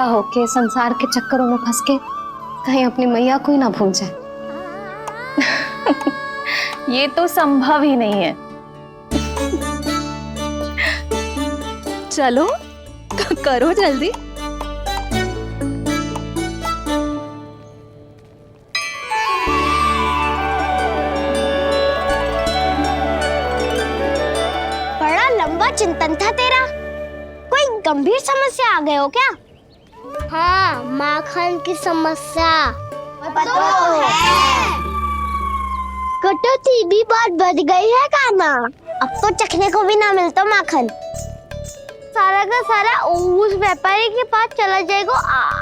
होके संसार के चक्करों में फंस के कहीं अपनी मैया को ही ना भूल जाए। ये तो संभव ही नहीं है। चलो करो जल्दी। बड़ा लंबा चिंतन था तेरा। कोई गंभीर समस्या आ गए हो क्या? हाँ, माखन की समस्या तो है। कटौती भी बहुत बढ़ गई है काना। अब तो चखने को भी ना मिलता माखन। सारा का सारा उस व्यापारी के पास चला जाएगा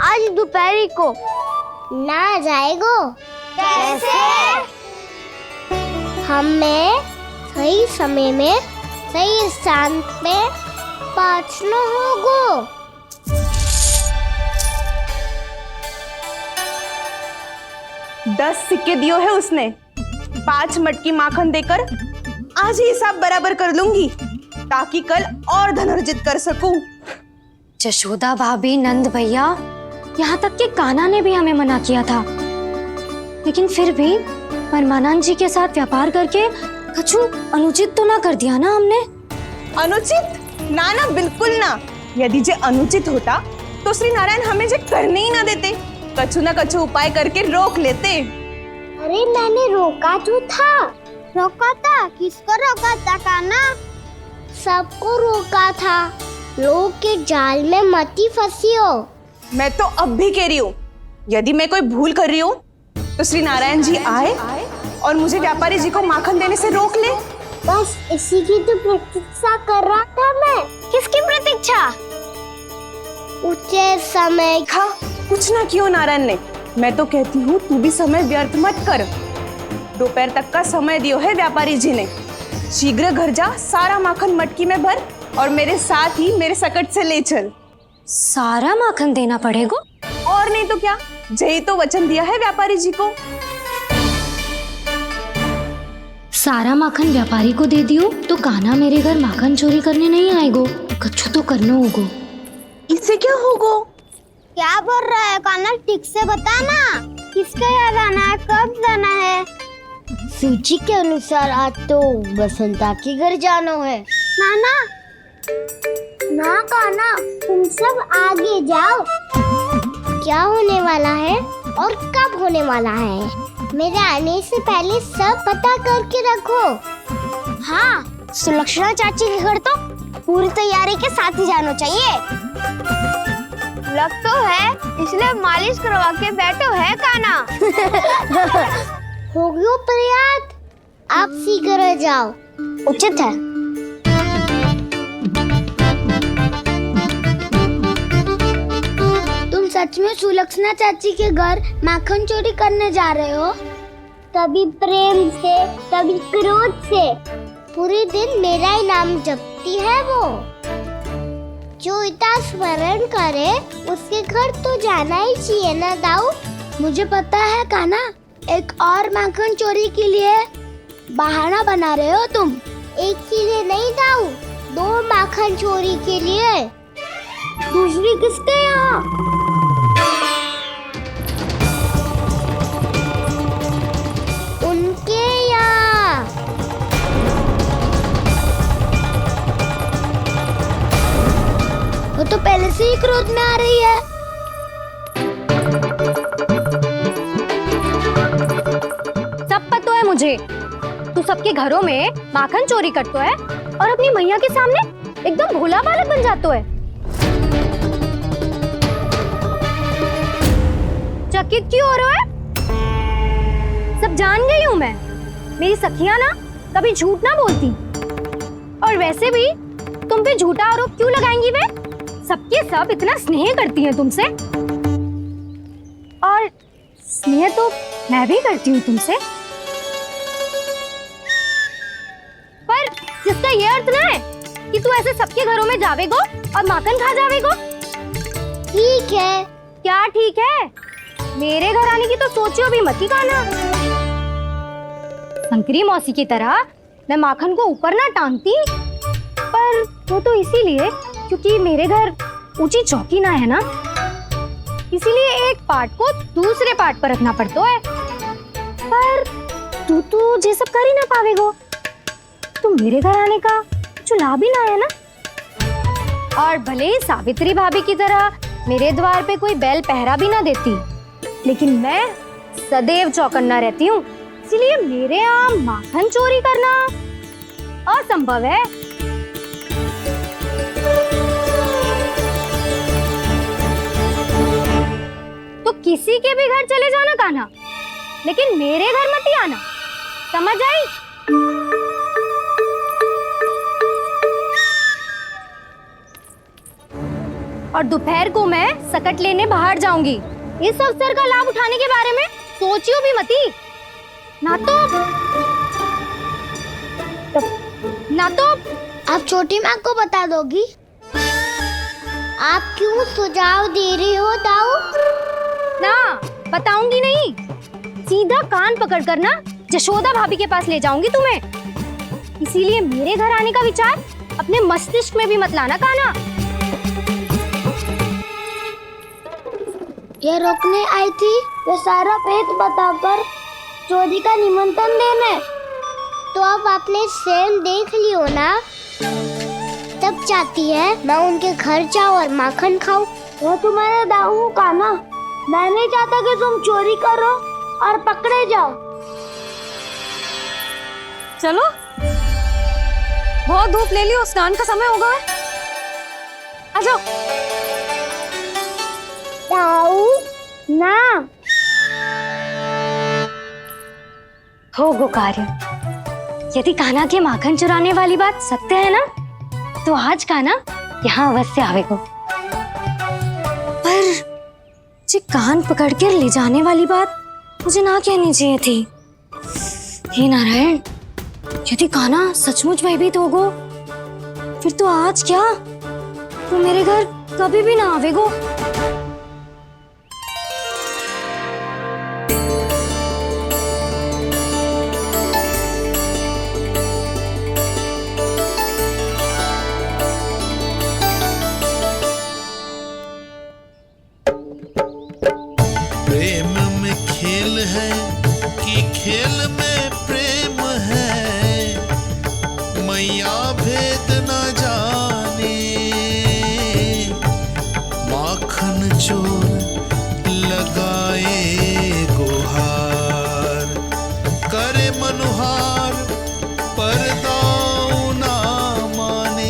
आज दोपहर को। ना जाएगो? कैसे? हमें सही समय में सही स्थान पे पहुंचना होगा। 10 सिक्के दियो है उसने। 5 मटकी माखन देकर आज ही हिसाब बराबर कर लूंगी ताकि कल और धन अर्जित कर सकूं। जशोदा भाभी, नंद भैया, यहाँ तक कि कान्हा ने भी हमें मना किया था, लेकिन फिर भी परमानंद जी के साथ व्यापार करके कछु अनुचित तो ना कर दिया ना हमने? अनुचित? ना ना, बिल्कुल ना। यदि जे अनुचित होता तो श्री नारायण हमें जे करने ही ना देते। कछु ना कछु उपाय करके रोक लेते। अरे मैंने रोका तो था। रोका था? किसको रोका था कान्हा? सबको रोका था। लोग के जाल में मत ही फंसी हो। मैं तो अब भी कह रही हूँ, यदि मैं कोई भूल कर रही हूँ तो श्री नारायण जी आए और मुझे व्यापारी जी को माखन देने से रोक ले। बस इसी की तो प्रतीक्षा कर रहा था मैं। किसकी प्रतीक्षा? उचित समय। हाँ, कुछ ना क्यों नारायण ने। मैं तो कहती हूँ तू भी समय व्यर्थ मत कर। दोपहर तक का समय दियो है व्यापारी जी ने। शीघ्र घर जा, सारा माखन मटकी में भर और मेरे साथ ही मेरे सकट से ले चल। सारा माखन देना पड़ेगा? और नहीं तो क्या, जय तो वचन दिया है व्यापारी जी को। सारा माखन व्यापारी को दे दियो तो कान्हा मेरे घर माखन चोरी करने नहीं आएगो। कछु तो करना होगा। इससे क्या होगा? क्या बोल रहा है कान्हा? ठीक से बता ना। किसका यहाँ जाना है, कब जाना है? सूची के अनुसार आज तो बसंता के घर जाना है। नाना, ना कान्हा, तुम सब आगे जाओ। क्या होने वाला है और कब होने वाला है, मेरे आने से पहले सब पता करके रखो। हाँ, सुलक्षणा चाची के घर तो पूरी तैयारी के साथ ही जाना चाहिए। लग तो है, इसलिए मालिश करवा के बैठो है कान्हा। हो गयो प्रयास, आप शीघ्र जाओ। उचित है। तुम सच में सुलक्षणा चाची के घर माखन चोरी करने जा रहे हो? कभी प्रेम से, कभी क्रोध से। पूरे दिन मेरा ही नाम जपती है वो। जो इतना स्मरण करे उसके घर तो जाना ही चाहिए ना दाऊ। मुझे पता है कान्हा, एक और माखन चोरी के लिए बहाना बना रहे हो तुम। एक के लिए नहीं दाऊ, 2 माखन चोरी के लिए। दूसरी किसके यहाँ? उनके यहाँ। वो तो पहले से ही क्रोध में आ रही है। सब पता है मुझे, तू सबके घरों में माखन चोरी करतो है और अपनी मैया के सामने एकदम भोला बालक बन जातो है। चकित क्यों हो रहा है? सब जान गई हूँ मैं। मेरी सखियां ना कभी झूठ ना बोलती, और वैसे भी तुम पे झूठा आरोप क्यों लगाएंगी वे? सबके सब इतना स्नेह करती हैं तुमसे, और स्नेह तो मैं भी करती हूँ तुमसे, पर जिसका ये अर्थ ना है कि तू ऐसे सबके घरों में जावेगो और माखन खा जावेगो। ठीक है। क्या ठीक है? मेरे घर आने की तो सोचियो भी मत ही कान्हा। शंकरी मौसी की तरह मैं माखन को ऊपर ना टांगती, पर वो तो इसीलिए क्योंकि मेरे घर ऊंची चौकी ना है ना। इसीलिए एक पार्ट को दूसरे पार्ट पर रखना पड़ता है। पर तू तो ये सब कर ही ना पावेगो। तू मेरे घर आने का कुछ लाभ ही ना है ना। और भले ही सावित्री भाभी की तरह मेरे द्वार पे कोई बैल पहरा भी ना देती, लेकिन मैं सदैव चौकन्ना रहती हूँ। इसीलिए मेरे यहाँ माखन चोरी करना असंभव है। तो किसी के भी घर चले जाना कान्हा, लेकिन मेरे घर मत ही आना, समझ आई? और दोपहर को मैं सकट लेने बाहर जाऊंगी। इस अवसर का लाभ उठाने के बारे में सोचियो भी मती। ना तो आप छोटी माँ को बता दोगी? आप क्यों सुझाव दे रही हो दाऊ? ना बताऊंगी नहीं, सीधा कान पकड़ कर ना जशोदा भाभी के पास ले जाऊंगी तुम्हें। इसीलिए मेरे घर आने का विचार अपने मस्तिष्क में भी मत लाना कान्हा। ये रोकने आई थी ये सारा पेट बताकर चोरी का निमंत्रण देने। तो अब आपने सेम देख लियो ना, तब चाहती है मैं उनके घर जाऊँ और माखन खाऊं। वो तुम्हारे दाऊ का ना, मैं नहीं चाहता कि तुम चोरी करो और पकड़े जाओ। चलो, बहुत धूप ले लियो, स्नान का समय होगा। आ जाओ। दाऊ ना हो गो कार्य। यदि कान्हा के माखन चुराने वाली बात सत्य है ना, तो आज कान्हा यहाँ अवश्य आवेगो। पर जी कान पकड़ कर ले जाने वाली बात मुझे ना कहनी चाहिए थी। हे नारायण, यदि कान्हा सचमुच भयभीत होगो, फिर तो आज क्या, तो मेरे घर कभी भी ना आवेगो। प्रेम में खेल है कि खेल में प्रेम है, मैया भेद न जाने। माखन चोर लगाए गुहार, करे मनुहार पर दाऊ ना माने।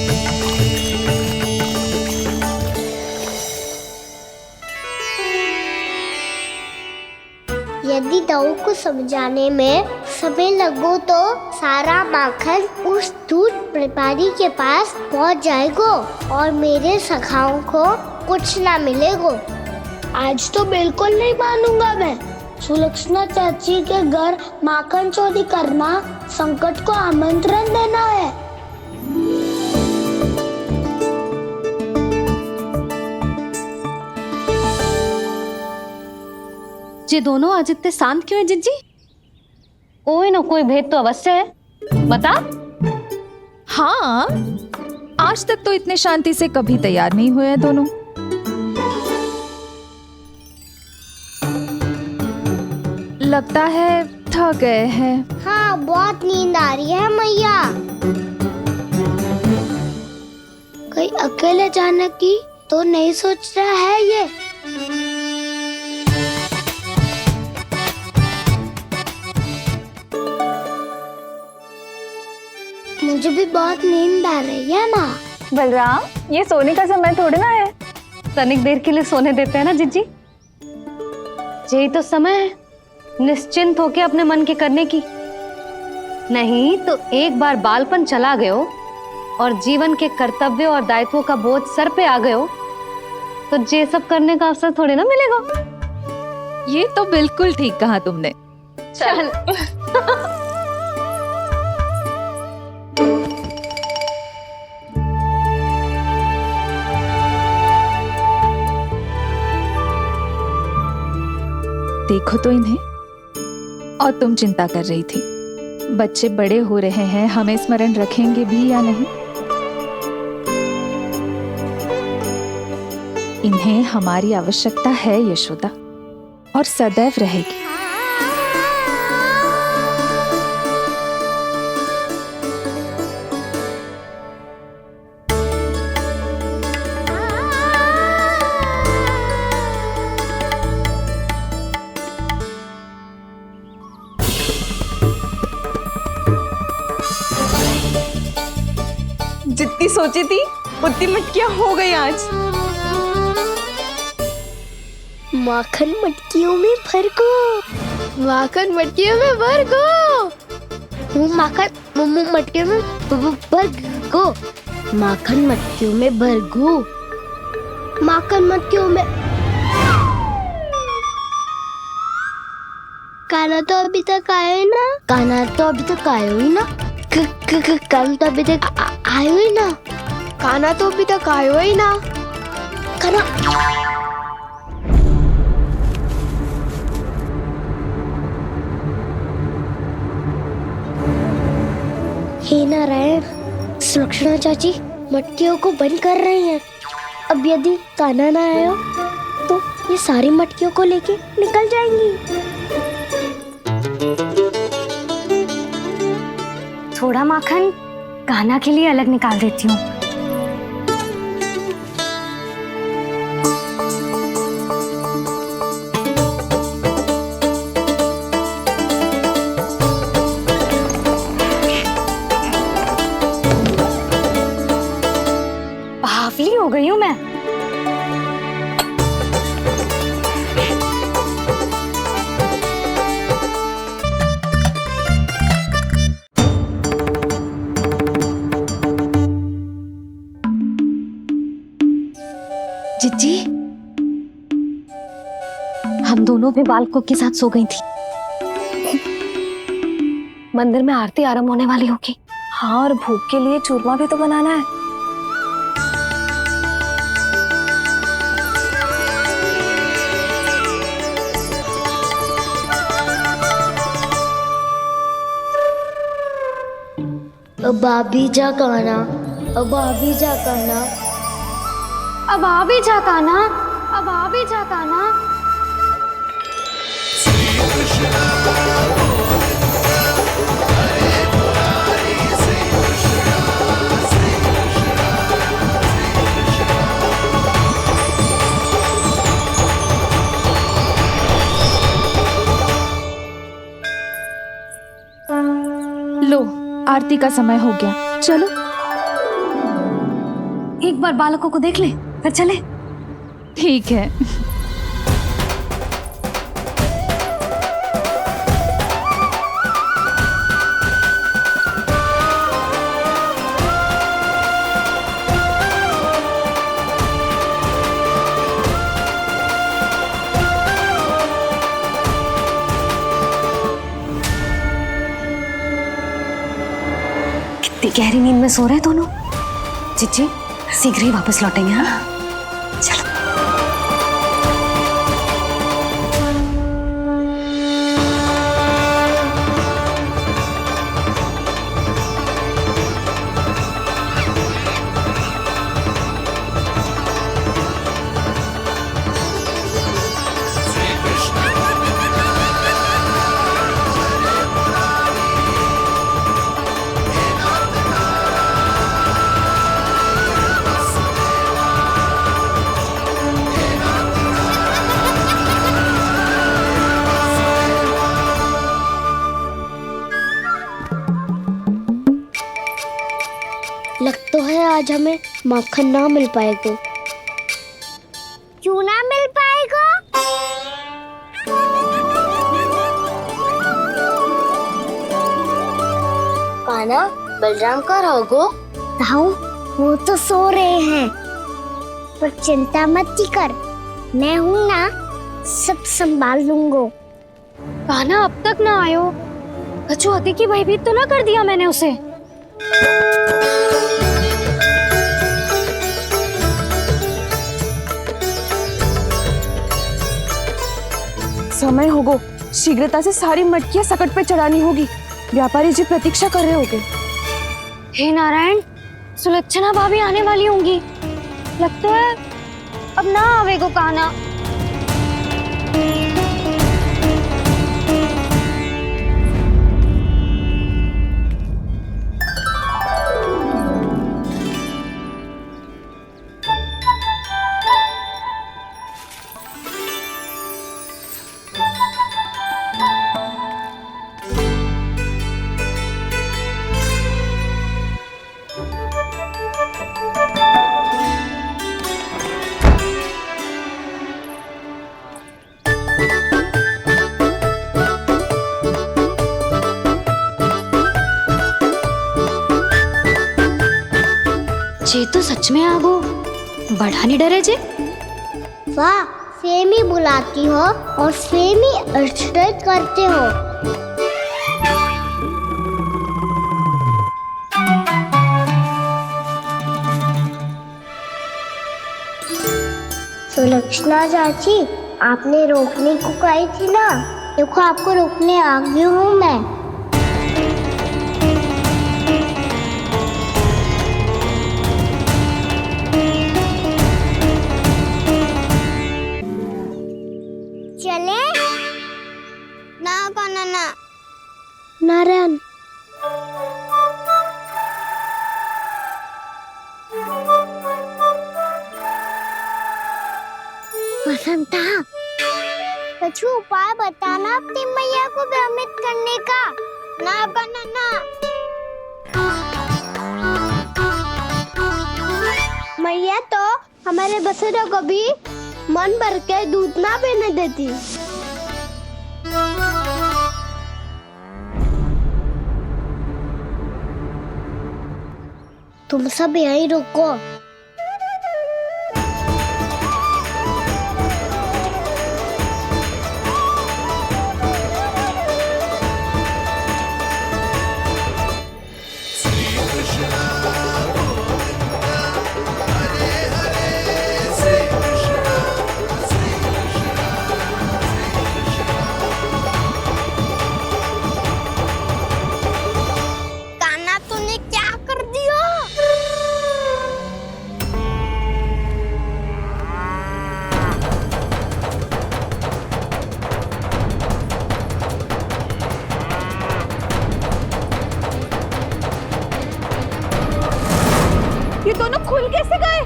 यदि दाऊ को समझाने में समय लगो तो सारा माखन उस दूध व्यापारी के पास पहुंच जाएगो और मेरे सखाओं को कुछ ना मिलेगो। आज तो बिल्कुल नहीं मानूंगा मैं। सुलक्षणा चाची के घर माखन चोरी करना संकट को आमंत्रण देना है। ये दोनों आज इतने शांत क्यों है जिज्जी? कोई ना कोई भेद तो अवश्य है, बता। हाँ, आज तक तो इतने शांति से कभी तैयार नहीं हुए हैं दोनों। लगता है थक गए हैं। हाँ, बहुत नींद आ रही है मैया। कहीं अकेले जाने की तो नहीं सोच रहा है ये? मुझे भी बहुत नींद आ रही है माँ। बलराम, ये सोने का समय थोड़ी ना है। तनिक देर के लिए सोने देते हैं ना जिज्जी। यही तो समय है निश्चिंत होके अपने मन के करने की। नहीं तो एक बार बालपन चला गयो और जीवन के कर्तव्यों और दायित्वों का बोझ सर पे आ गयो, तो ये सब करने का अवसर थोड़ी ना मिलेगा। ये तो बिल्कुल ठीक कहा तुमने। चल देखो तो इन्हें। और तुम चिंता कर रही थी बच्चे बड़े हो रहे हैं, हमें स्मरण रखेंगे भी या नहीं। इन्हें हमारी आवश्यकता है यशोदा, और सदैव रहेगी। जितनी सोची थी उतनी मटकियां हो गई आज। माखन मटकियों में भर को, माखन मटकियों में भर को, माखन मटकियों में भर को, माखन मटकियों में भर को, माखन मटकियों में। काना तो अभी तक आया ही ना, काना तो अभी तक आया ही ना, काना तो अभी तक आयो ही ना, काना तो अभी तक आयो ही ना, काना। हे नारायण, सुलक्षणा चाची मटकियों को बंद कर रही हैं। अब यदि काना ना आया तो ये सारी मटकियों को लेके निकल जाएंगी। थोड़ा माखन कान्हा के लिए अलग निकाल देती हूँ। बावली हो गई हूँ मैं। जिज्जी, हम दोनों भी बालकों के साथ सो गई थी। मंदिर में आरती आरंभ होने वाली होगी। हाँ, और भोग के लिए चूरमा भी तो बनाना है। अब आभी जा काना, अब आभी जा काना, अब आ भी जा कान्हा, अब आ भी जा कान्हा। लो, आरती का समय हो गया, चलो। एक बार बालकों को देख ले, फिर चले। ठीक है। कितनी गहरी नींद में सो रहे हैं दोनों। जिज्जी शीघ्र ही वापस लौटेंगे। हाँ, चलो। लग तो है आज हमें माखन ना मिल पाएगा। क्यों ना मिल पाएगा? कान्हा, बलराम का रहोगो? ताऊ, वो तो सो रहे हैं, पर चिंता मत कर, मैं हूँ ना, सब संभाल लूंगा। कान्हा अब तक ना आयो, कछुआती की भयभीत तो ना कर दिया मैंने उसे। समय होगो, शीघ्रता से सारी मटकियां सकट पे चढ़ानी होगी। व्यापारी जी प्रतीक्षा कर रहे होंगे। हे नारायण, सुलक्षणा भाभी आने वाली होंगी। लगता है अब ना आवे को कहना। जे तो सच में आगो बढ़ा नहीं डरे जे। वाह, सेम ही बुलाती हो और सेम ही अर्चना करते हो। सुलक्षणा चाची, आपने रोकने को कही थी ना, देखो आपको रोकने आ गई हूँ मैं। चले ना काना ना नारायण। बसंता, कुछ उपाय बताना अपनी मैया को भ्रमित करने का। ना काना ना। मैया तो हमारे बसरा को भी मन भर के दूध ना पीने देती। तुम सब यहीं रुको। कान्हा, तूने क्या कर दिया? ये दोनों खुल कैसे गए?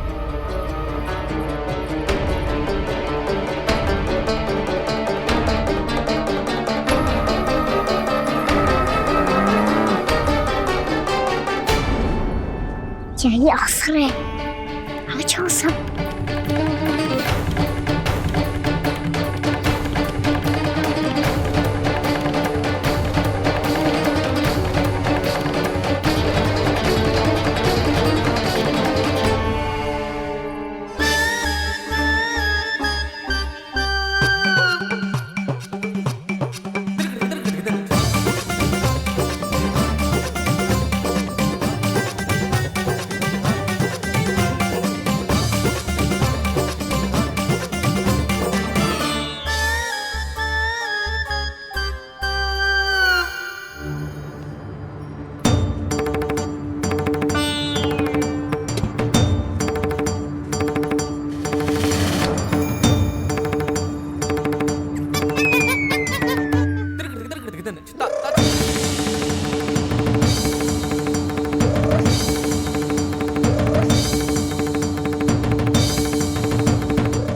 यही असर है। आ जाओ सब।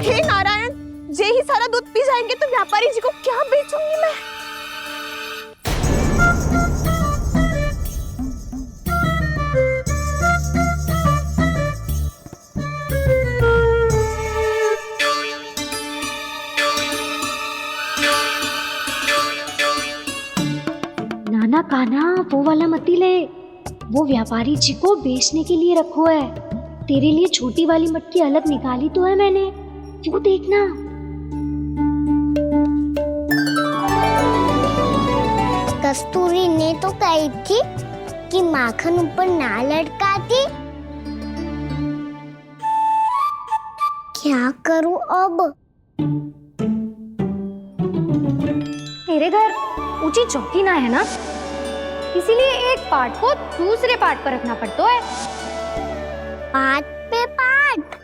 हे नारायण, जे ही सारा दूध पी जाएंगे तो व्यापारी जी को क्या बेचूंगी मैं? नाना कान्हा, वो वाला मती ले। वो व्यापारी जी को बेचने के लिए रखो है। तेरे लिए छोटी वाली मटकी अलग निकाली तो है मैंने, वो देखना। कस्तूरी ने तो कही थी कि माखन ऊपर ना लटकाती। क्या करूं अब? तेरे घर ऊंची चौकी ना है ना, इसीलिए एक पार्ट को दूसरे पार्ट पर रखना पड़ता है। पार्ट पे पार्ट।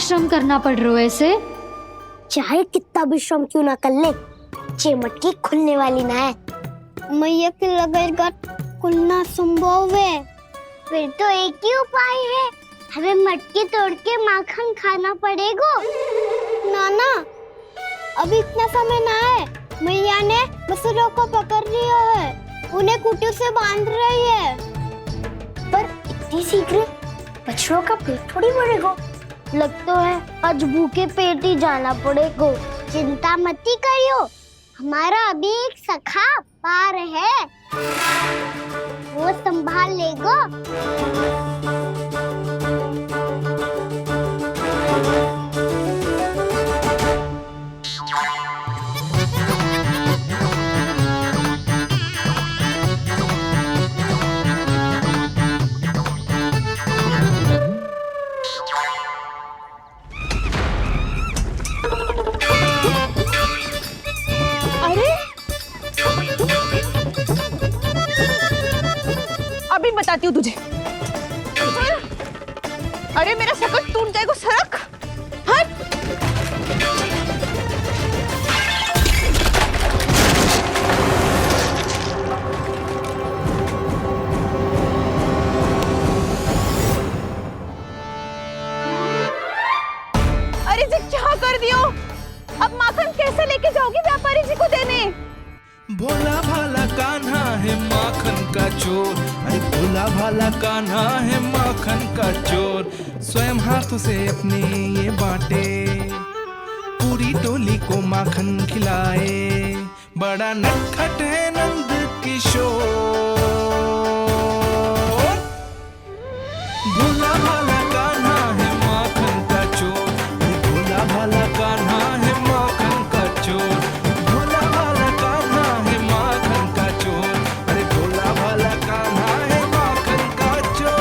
श्रम करना पड़ रहा है ऐसे? चाहे कितना भी श्रम क्यों ना कर ले, ये मटकी खुलने वाली ना है। मैया के लगेगा खुलना संभव है। फिर तो एक ही उपाय है, हमें मटकी तोड़ के माखन खाना पड़ेगा। नाना, अभी इतना समय ना है। मैया ने बछड़ों को पकड़ लिया है, उन्हें कुटी से बांध रही है। पर इतनी शीघ्र बछड़ों का पेट थोड़ी भरेगा। लगता है आज भूखे पेट ही जाना पड़ेगा। चिंता मत करियो, हमारा अभी एक सखा पार है, वो संभाल लेगा। अभी बताती हूँ तुझे। अरे मेरा शकल टूट जाएगा, सरक हट। अरे जी क्या कर दियो? अब माखन कैसे लेके जाओगी व्यापारी जी को देने? भोला भाला कान्हा है माखन का चोर, अरे भोला भाला कान्हा है माखन का चोर। स्वयं हाथों से अपने ये बांटे, पूरी टोली को माखन खिलाए। बड़ा नटखट है नंद किशोर। भोला भाला कान्हा है माखन का चोर, अरे भोला भाला कान्हा है माखन का चोर। भोला भाला कान्हा है माखन का चोर, अरे भोला भाला कान्हा है माखन का चोर।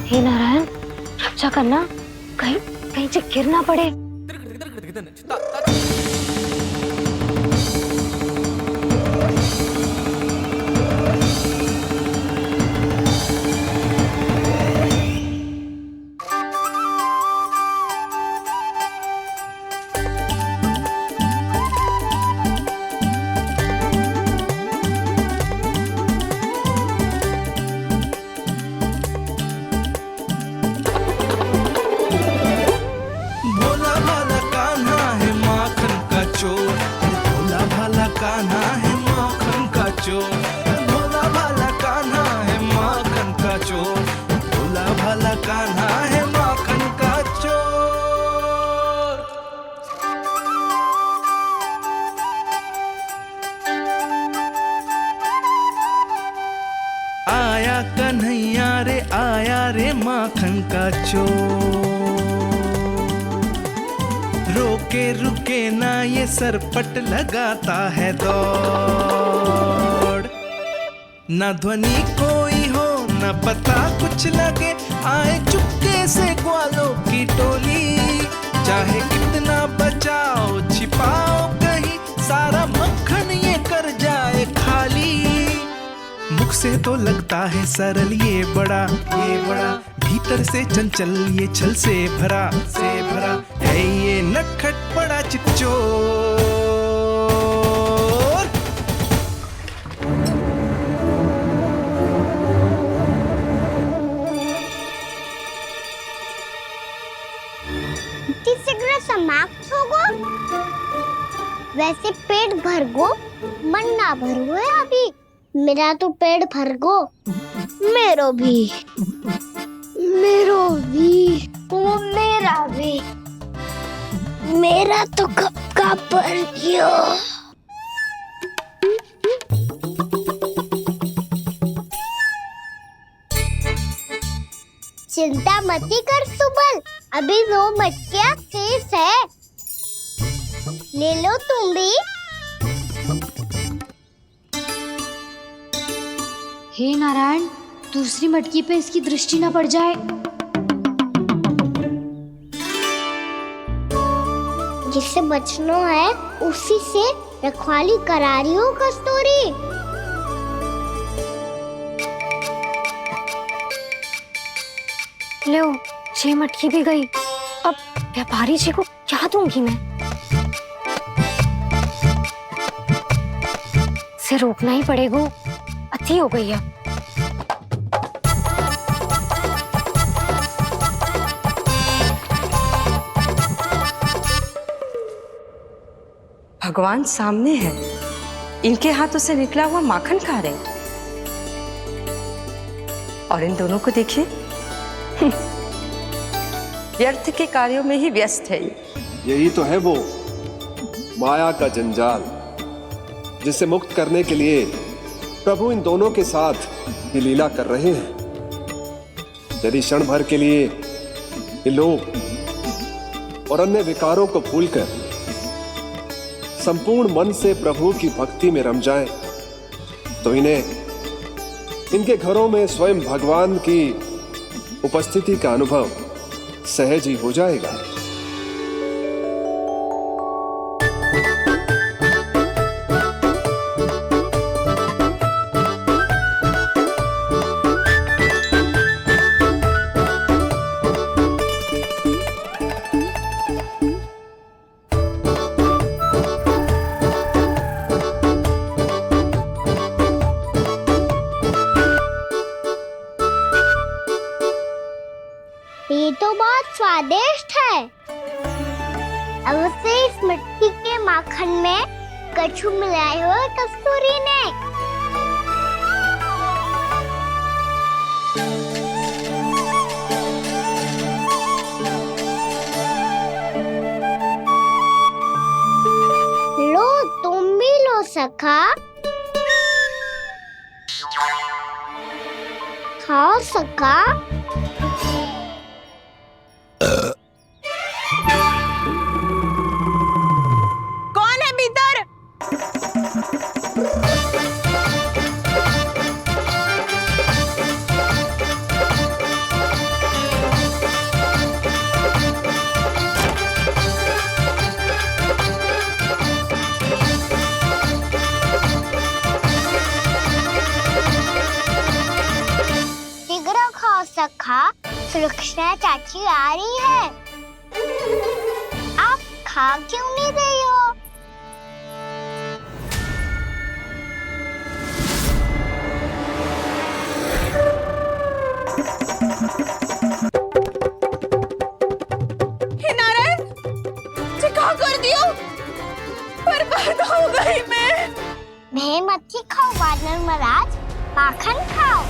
हे नारायण, रक्षा करना, कहीं कहीं से गिर ना पड़े। भोला भाला कान्हा है माखन का चोर, भोला भाला कान्हा है माखन का चोर। भोला भाला कान्हा है माखन का चोर, भोला भाला कान्हा है माखन का चोर। आया कन्हैया रे आया रे माखन का चोर। रोके रुके ना ये सरपट लगाता है दौड़। न ध्वनि कोई हो न पता कुछ लगे, आए चुपके से ग्वालों की टोली। चाहे कितना बचाओ छिपाओ कहीं, सारा मक्खन ये कर जाए खाली। मुख से तो लगता है सरल ये बड़ा भीतर से चंचल ये छल से भरा है ये नटखट बड़ा चिकचोर। शीघ्र समाप्त होगो। वैसे पेट भर गो, मन ना भर है अभी। मेरा तो पेट भर गो, मेरो भी, मेरो भी, मेरा तो कब का भर गयो। चिंता मती कर सुबल, अभी 2 मटकियां शेष है, ले लो तुम भी। हे नारायण, दूसरी मटकी पे इसकी दृष्टि न पड़ जाए। जिससे बचना है उसी से रखवाली करा रही हो कस्तूरी? लो, 6 मटकी भी गई। अब व्यापारी जी को क्या दूंगी मैं? इसे रोकना ही पड़ेगा, अति हो गई है। भगवान सामने है, इनके हाथों से निकला हुआ माखन खा रहे हैं। और इन दोनों को देखिए, व्यर्थ के कार्यों में ही व्यस्त है। यही तो है वो माया का जंजाल, जिसे मुक्त करने के लिए प्रभु इन दोनों के साथ ये लीला कर रहे हैं। यदि क्षण भर के लिए ये लोग और अन्य विकारों को भूलकर संपूर्ण मन से प्रभु की भक्ति में रम जाएं, तो इन्हें इनके घरों में स्वयं भगवान की उपस्थिति का अनुभव सहज ही हो जाएगा। ये तो बहुत स्वादिष्ट है। अवश्य इस मिट्टी के माखन में कछु मिलाए हो कस्तूरी ने। लो, तुम भी लो सखा। खाओ सखा। कौन है भीतर? शीघ्र खाओ सखा, सुलक्षणा चाची आ रही है। आप खा क्यों नहीं रही हो? हे नारायण, क्या कर दियो? बर्बाद हो गई मैं। मत खाओ वानर महाराज, माखन खाओ।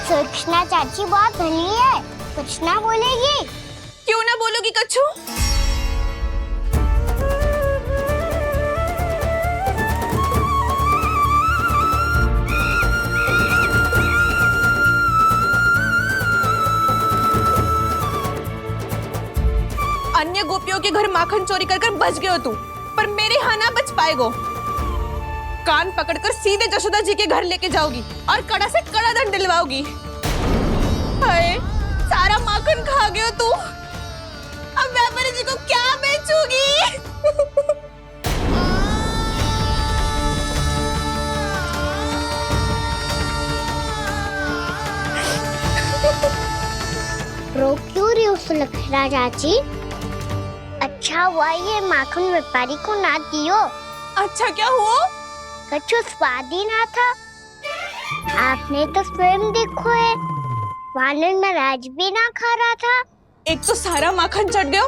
सुलक्षणा चाची बहुत भली है, कुछ ना बोलेगी। क्यों ना बोलोगी कच्छू? अन्य गोपियों के घर माखन चोरी कर बच गए हो तू, पर मेरे यहाँ ना बच पाएगो। कान पकड़कर सीधे जशोदा जी के घर लेके जाओगी और कड़ा से कड़ा दंड दिलवाओगी। हाय, सारा माखन खा गए हो तू। अब व्यापारी जी को क्या बेचूगी? रो क्यों रही हो सुलक्षणा चाची? अच्छा हुआ ये माखन व्यापारी को ना दियो। अच्छा क्या हुआ? कछु स्वाद ही ना था। आपने तो स्वयं देखो है, वानर महाराज भी ना खा रहा था। एक तो सारा माखन चढ़ गया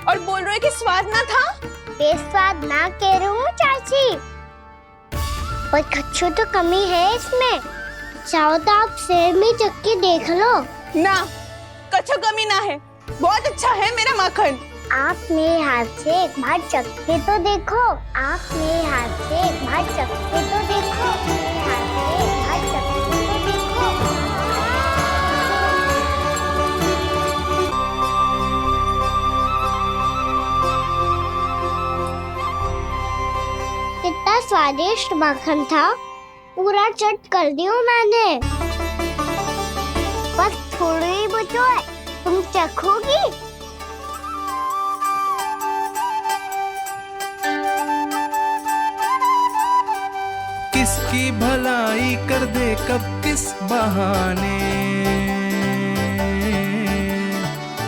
और बोल रहे कि स्वाद ना था। बेस्वाद ना कह रही हूँ चाची, पर कछु तो कमी है इसमें। चाहो तो आप शेर में चख के देख लो। ना, कछु कमी ना है, बहुत अच्छा है मेरा माखन। आप मेरे हाथ से एक बार चख के तो देखो। आप मेरे हाथ से एक बार चख के तो देखो। मेरे हाथ से एक बार चख के तो देखो। कितना स्वादिष्ट माखन था, पूरा चट कर दिया मैंने। बस थोड़ी ही बचो है, तुम चखोगी? किसकी भलाई कर दे कब किस बहाने,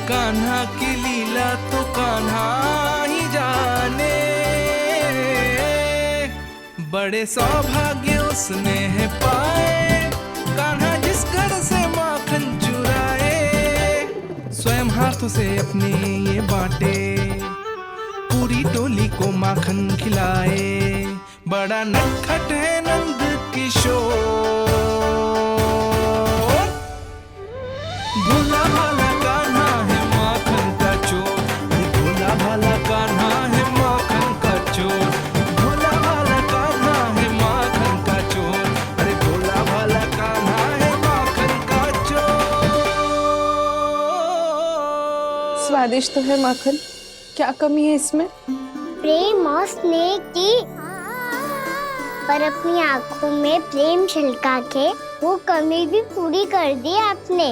कान्हा की लीला तो कान्हा ही जाने। बड़े सौभाग्य उसने है पाए, कान्हा जिस घर से माखन चुराए, स्वयं हाथों से अपने ये बांटे, पूरी टोली को माखन खिलाए। बड़ा नटखट है नंद किशोर, भोला भाला कान्हा है माखन का चोर, भोला भाला कान्हा है माखन का चोर, भोला भाला कान्हा है माखन का चोर, अरे भोला भाला कान्हा है माखन का चोर। स्वादिष्ट तो है माखन, क्या कमी है इसमें? प्रेम और स्नेह की, पर अपनी आंखों में प्रेम छलका के वो कमी भी पूरी कर दी आपने।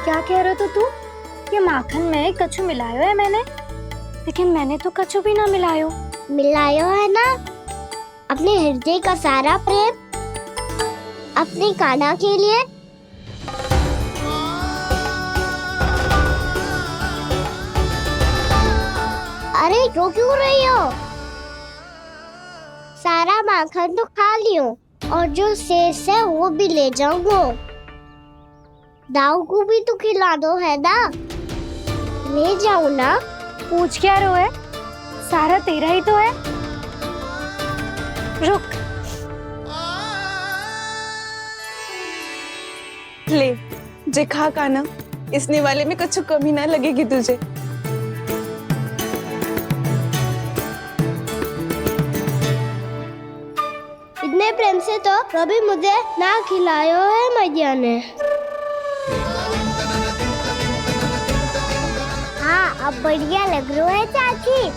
क्या कह रहे हो तू? ये माखन में कछु मिलायो है मैंने, लेकिन मैंने तो कछु भी ना मिलायो। मिलायो है ना अपने हृदय का सारा प्रेम अपनी कान्हा के लिए। अरे रो क्यों रही हो? सारा माखन तो खा लियो और जो शेष है वो भी ले जाऊंगा। दाऊ को भी तो खिला दो है ना, ले जाओ ना। पूछ क्या रहो है, सारा तेरा ही तो है। रुक, ले जे खा कान्हा, इसने वाले में कुछ कमी ना लगेगी तुझे। इतने प्रेम से तो कभी मुझे ना खिलायो है मैया ने। हाँ अब बढ़िया लग रहा है चाची।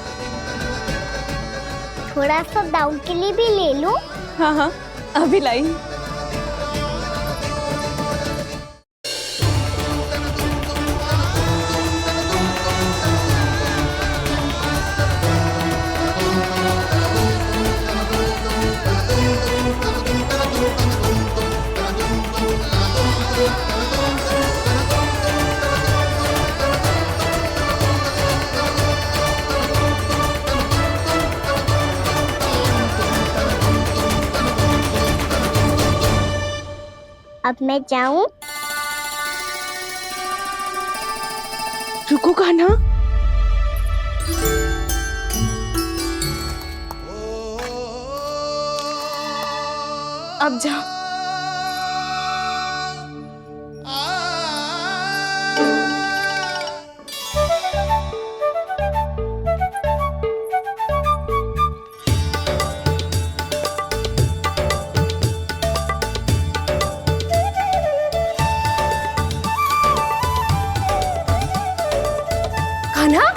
थोड़ा सा दाऊ के लिए भी ले लो। हाँ हाँ अभी लाई। अब मैं जाऊं? रुको कान्हा, अब जा। कान्हा,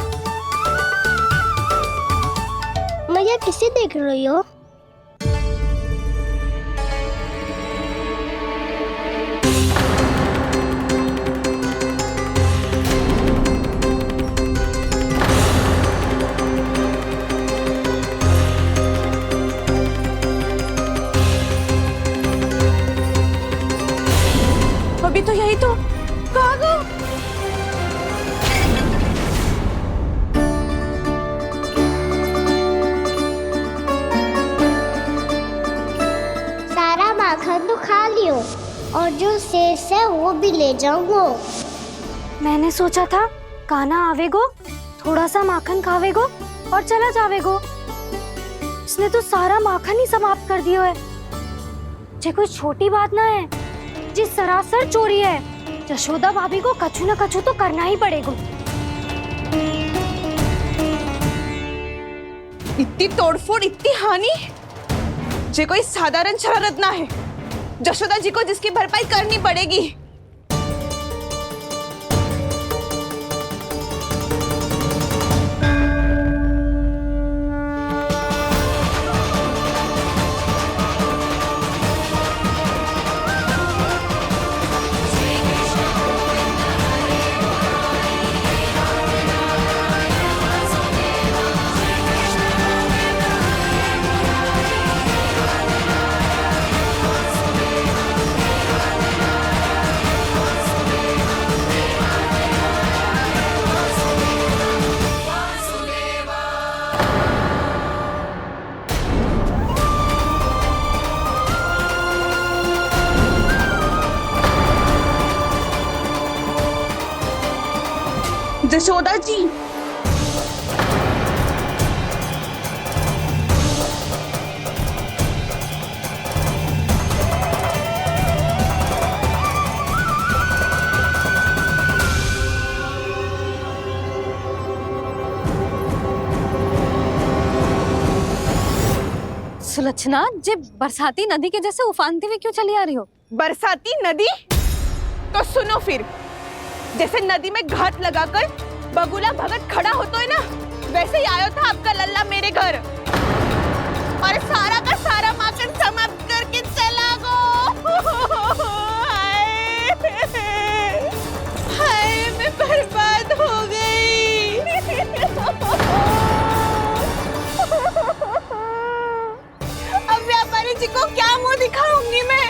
मैया किसे देख रही हो? अभी तो यही तो। कहाँ गो? सारा माखन तो खा लियो और जो शेष है वो भी ले जाऊंगा। मैंने सोचा था कान्हा आवेगो, थोड़ा सा माखन खावेगो और चला जावेगो। इसने तो सारा माखन ही समाप्त कर दिया है। ये कोई छोटी बात ना है, जी सरासर चोरी है। यशोदा भाभी को कछु न कछु तो करना ही पड़ेगा। इतनी तोड़फोड़, इतनी हानि, जे कोई साधारण शरारत ना है। यशोदा जी को जिसकी भरपाई करनी पड़ेगी। यशोदा जी। सुलक्षणा, जे बरसाती नदी के जैसे उफानते हुए क्यों चली आ रही हो? बरसाती नदी? तो सुनो फिर, जैसे नदी में घाट लगाकर बगुला भगत खड़ा होता है ना, वैसे ही आया था आपका लल्ला मेरे घर और सारा का सारा माखन समाप्त करके चला गो। हाय मैं बर्बाद हो गई। अब व्यापारी जी को क्या मुंह दिखाऊंगी मैं?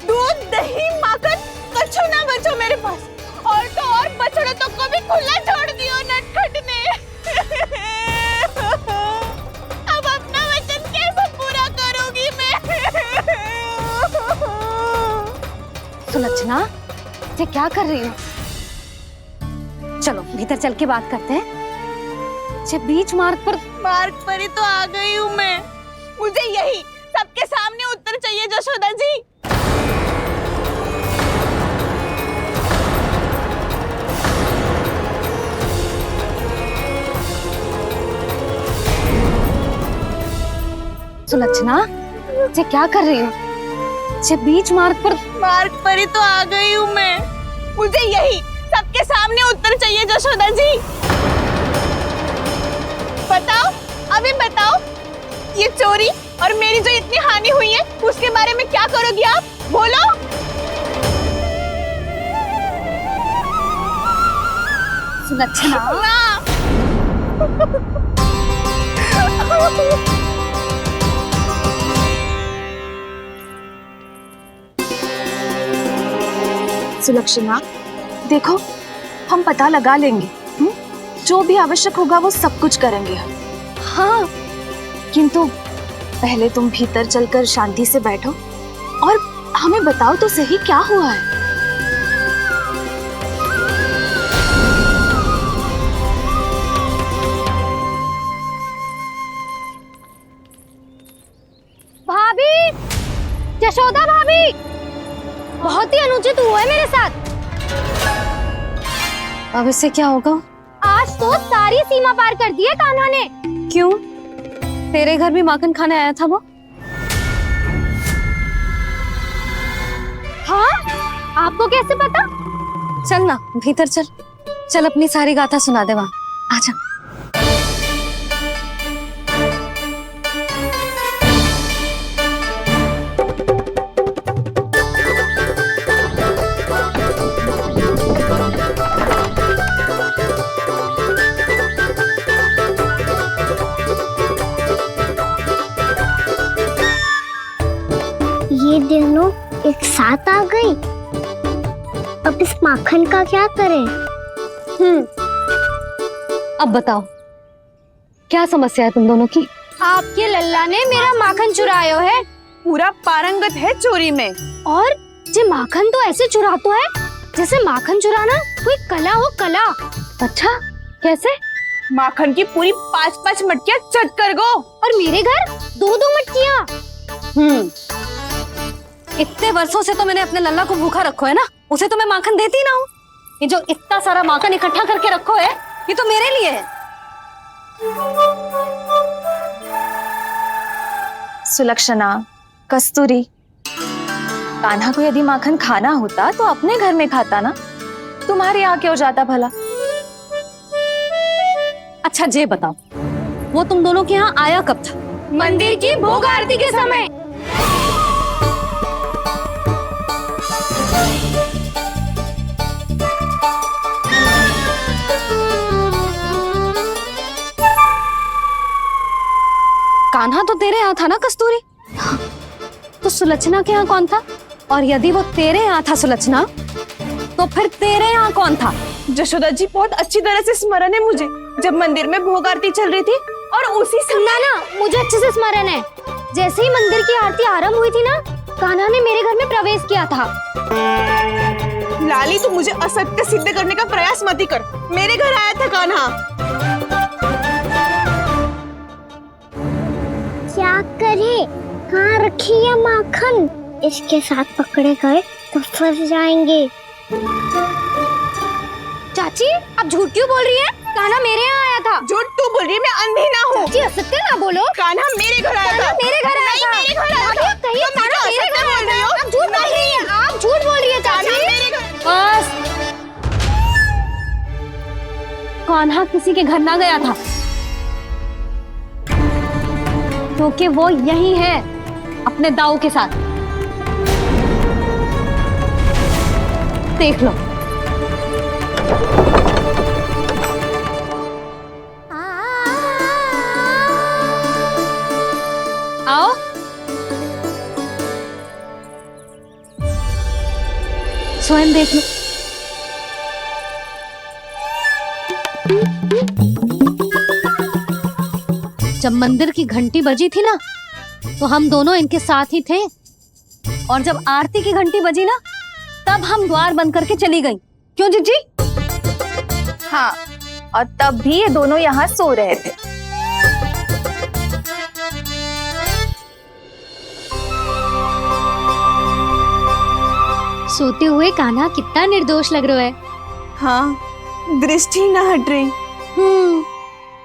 दूध दही माखन कछु ना बचो मेरे पास, और तो और बछड़े तो को भी खुला छोड़ दियो नटखट ने। अब अपना वचन कैसे पूरा करूंगी मैं? सुलक्षणा, ये क्या कर रही हो? चलो भीतर चल के बात करते हैं। ये बीच मार्ग पर ही तो आ गई हूँ मैं। मुझे यही सबके सामने उत्तर चाहिए यशोदा जी। सुलक्षणा, ये क्या कर रही हो? ये बीच मार्ग पर ही तो आ गई हूँ मैं। मुझे यही सबके सामने उत्तर चाहिए यशोदा जी। बताओ, अभी बताओ, ये चोरी और मेरी जो इतनी हानि हुई है उसके बारे में क्या करोगी आप? बोलो। सुलक्षणा, सुलक्षणा, देखो हम पता लगा लेंगे, जो भी आवश्यक होगा वो सब कुछ करेंगे हम। हाँ, किंतु पहले तुम भीतर चलकर शांति से बैठो और हमें बताओ तो सही क्या हुआ है। भाभी, यशोदा भाभी, बहुत ही अनुचित हुआ है मेरे साथ। अब इससे क्या होगा? आज तो सारी सीमा पार कर दी है कान्हा ने। क्यों? तेरे घर भी माखन खाने आया था वो? हाँ, आपको कैसे पता? चल ना भीतर चल, चल अपनी सारी गाथा सुना दे वहाँ। आजा। ये दोनों एक साथ आ गई। अब इस माखन का क्या करें? अब बताओ, क्या समस्या है तुम दोनों की? आपके लल्ला ने मेरा माखन चुरायो है पूरा पारंगत है चोरी में। और ये माखन तो ऐसे चुराता है जैसे माखन चुराना कोई कला हो, कला। अच्छा, कैसे? माखन की पूरी 5-5 मटकियां चट कर गो। और मेरे घर 2-2 मटकियां। इतने वर्षों से तो मैंने अपने लल्ला को भूखा रखो है ना, उसे तो मैं माखन देती ना हूँ। ये जो इतना सारा माखन इकट्ठा करके रखो है, ये तो मेरे लिए है। सुलक्षणा, कस्तूरी, कान्हा को यदि माखन खाना होता तो अपने घर में खाता ना, तुम्हारे यहाँ क्यों जाता भला? अच्छा ये बताओ, वो तुम दोनों के यहाँ आया कब था? मंदिर की भोग आरती के समय। कान्हा तो तेरे यहाँ था ना कस्तूरी? तो सुलक्षणा के यहाँ कौन था? और यदि वो तेरे यहाँ था सुलक्षणा, तो फिर तेरे यहाँ कौन था? यशोदा जी, बहुत अच्छी तरह से स्मरण है मुझे, जब मंदिर में भोग आरती चल रही थी और उसी समय ना, मुझे अच्छे से स्मरण है। जैसे ही मंदिर की आरती आरंभ हुई थी ना, कान्हा ने मेरे घर में प्रवेश किया था। लाली, तू मुझे असत्य सिद्ध करने का प्रयास मत ही कर। मेरे घर आया था कान्हा। क्या करे, कहाँ रखी है माखन? इसके साथ पकड़े गए तो फंस जाएंगे। चाची आप झूठ क्यों बोल रही है? कान्हा मेरे यहाँ आया था। झूठ तू बोल रही है, मैं अंधी ना हूँ। चाची असत्य ना बोलो। कान्हा मेरे घर आया था। कान्हा मेरे घर आया था। मेरे घर आया था। कहिए तुम कान्हा मुझे मेरे घर असत्य बोल रही हो। आप झूठ बोल रही है। आप झूठ बोल रही है चाची। मेरे घर। बस, कान्हा किसी के घर ना गया था, क्योंकि वो यही है अपने दाऊ के साथ। देख लो। आओ। स्वयं देख लो। जब मंदिर की घंटी बजी थी ना, तो हम दोनों इनके साथ ही थे, और जब आरती की घंटी बजी ना, तब हम द्वार बंद करके चली गई। क्यों जीजी? हाँ, और तब भी ये दोनों यहाँ सो रहे थे। सोते हुए कान्हा कितना निर्दोष लग रहा है। हाँ, दृष्टि ना हट रही।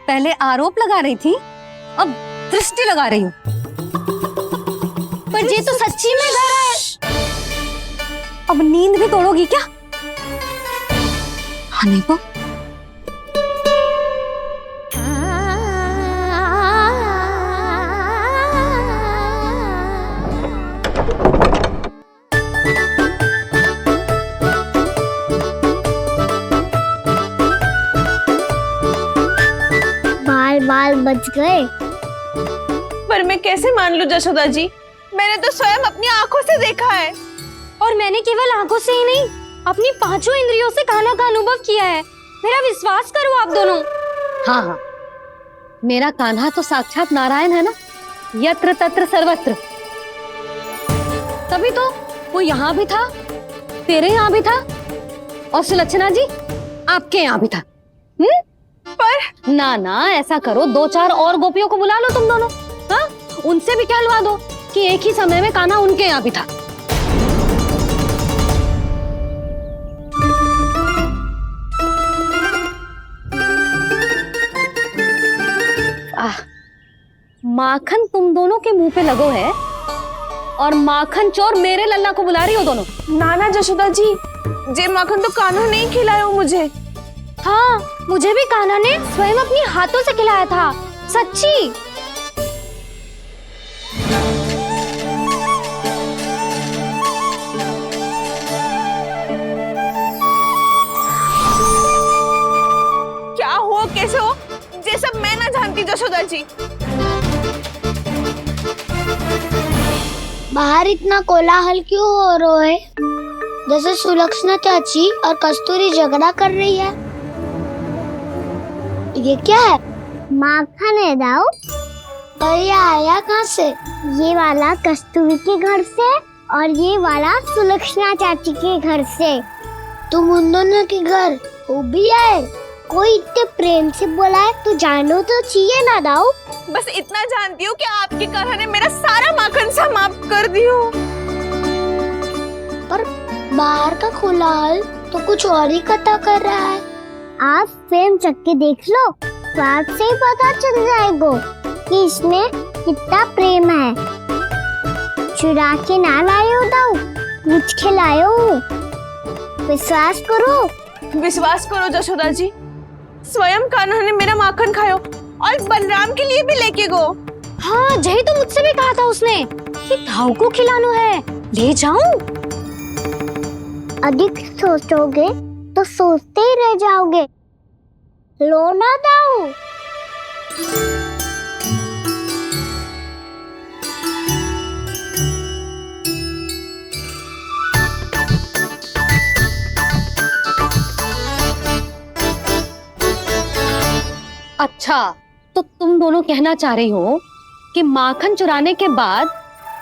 पहले आरोप लगा रही थी, अब दृष्टि लगा रही हूँ। पर ये तो सच्ची में घर है। अब नींद भी तोड़ोगी क्या? हनी को बाल बाल बच गए। पर मैं कैसे मान लूं जशोदा जी? मैंने तो स्वयं अपनी आंखों से देखा है। और मैंने केवल आंखों से ही नहीं, अपनी पांचों इंद्रियों से कान्हा का अनुभव किया है। मेरा विश्वास करो आप दोनों। हाँ हाँ, मेरा कान्हा तो साक्षात नारायण है ना, यत्र तत्र सर्वत्र। तभी तो वो यहाँ भी था, तेरे यहाँ भी था, और सुलक्षणा जी आपके यहाँ भी था। पर ना ना, ऐसा करो, 2-4 और गोपियों को बुला लो तुम दोनों। हाँ, उनसे भी कहलवा दो कि एक ही समय में कान्हा उनके यहाँ भी था। माखन तुम दोनों के मुंह पे लगो है, और माखन चोर मेरे लल्ला को बुला रही हो दोनों। नाना जशोदा जी, जे माखन तो कान्हा नहीं खिलाया हो मुझे। हाँ, मुझे भी कान्हा ने स्वयं अपने हाथों से खिलाया था, सच्ची। क्या हो, कैसे हो, ये सब मैं ना जानती जशोदा जी। बाहर इतना कोलाहल क्यों हो रहा है? जैसे सुलक्षणा चाची और कस्तूरी झगड़ा कर रही है। ये क्या है? माखन है दाऊ। और ये आया कहाँ से? ये वाला कस्तूरी के घर से और ये वाला सुलक्षणा चाची के घर से। तुम उन दोनों के घर वो भी आए? कोई इतने प्रेम से बोला है तो जानो तो चाहिए ना दाऊ। बस इतना जानती हूँ कि आपके कान्हा ने मेरा सारा माखन समाप्त कर दियो। पर बाहर का कोलाहल तो कुछ और ही कथा कर रहा है। आप फिल्म चख के देख लो, तो आपसे ही पता चल जाएगा कि इसमें कितना प्रेम है। चुरा के ना लाए हो दाऊ, पूछ के लाए हो। विश्वास करो जशोदा जी, स्वयं कान्हा ने मेरा माखन खायो और बलराम के लिए भी लेके गो। हाँ, यही तो मुझसे भी कहा था उसने कि दाऊ को खिलाना है, ले जाऊं। अधिक सोचोगे तो सोचते ही रह जाओगे। लो ना दाऊ। अच्छा, तो तुम दोनों कहना चाह रही हो कि माखन चुराने के बाद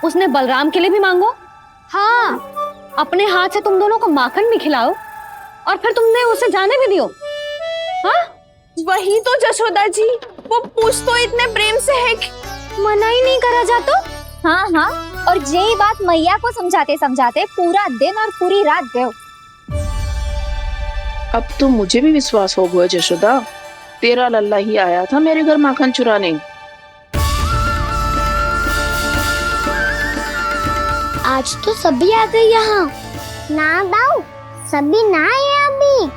उसने बलराम के लिए भी मांगो? हाँ, अपने हाथ से तुम दोनों को माखन भी खिलाओ और फिर तुमने उसे जाने भी दियो। हाँ, वही तो जशोदा जी, वो पूछ तो इतने प्रेम से है कि मना ही नहीं करा जातो। हाँ हाँ, और यही बात मैया को समझाते समझाते पूरा दिन और पूरी रात गयो। अब तो मुझे भी विश्वास हो गया जशोदा, तेरा लल्ला ही आया था मेरे घर माखन चुराने। आज तो सभी आ गए यहाँ। ना दाऊ, सभी ना आए अभी।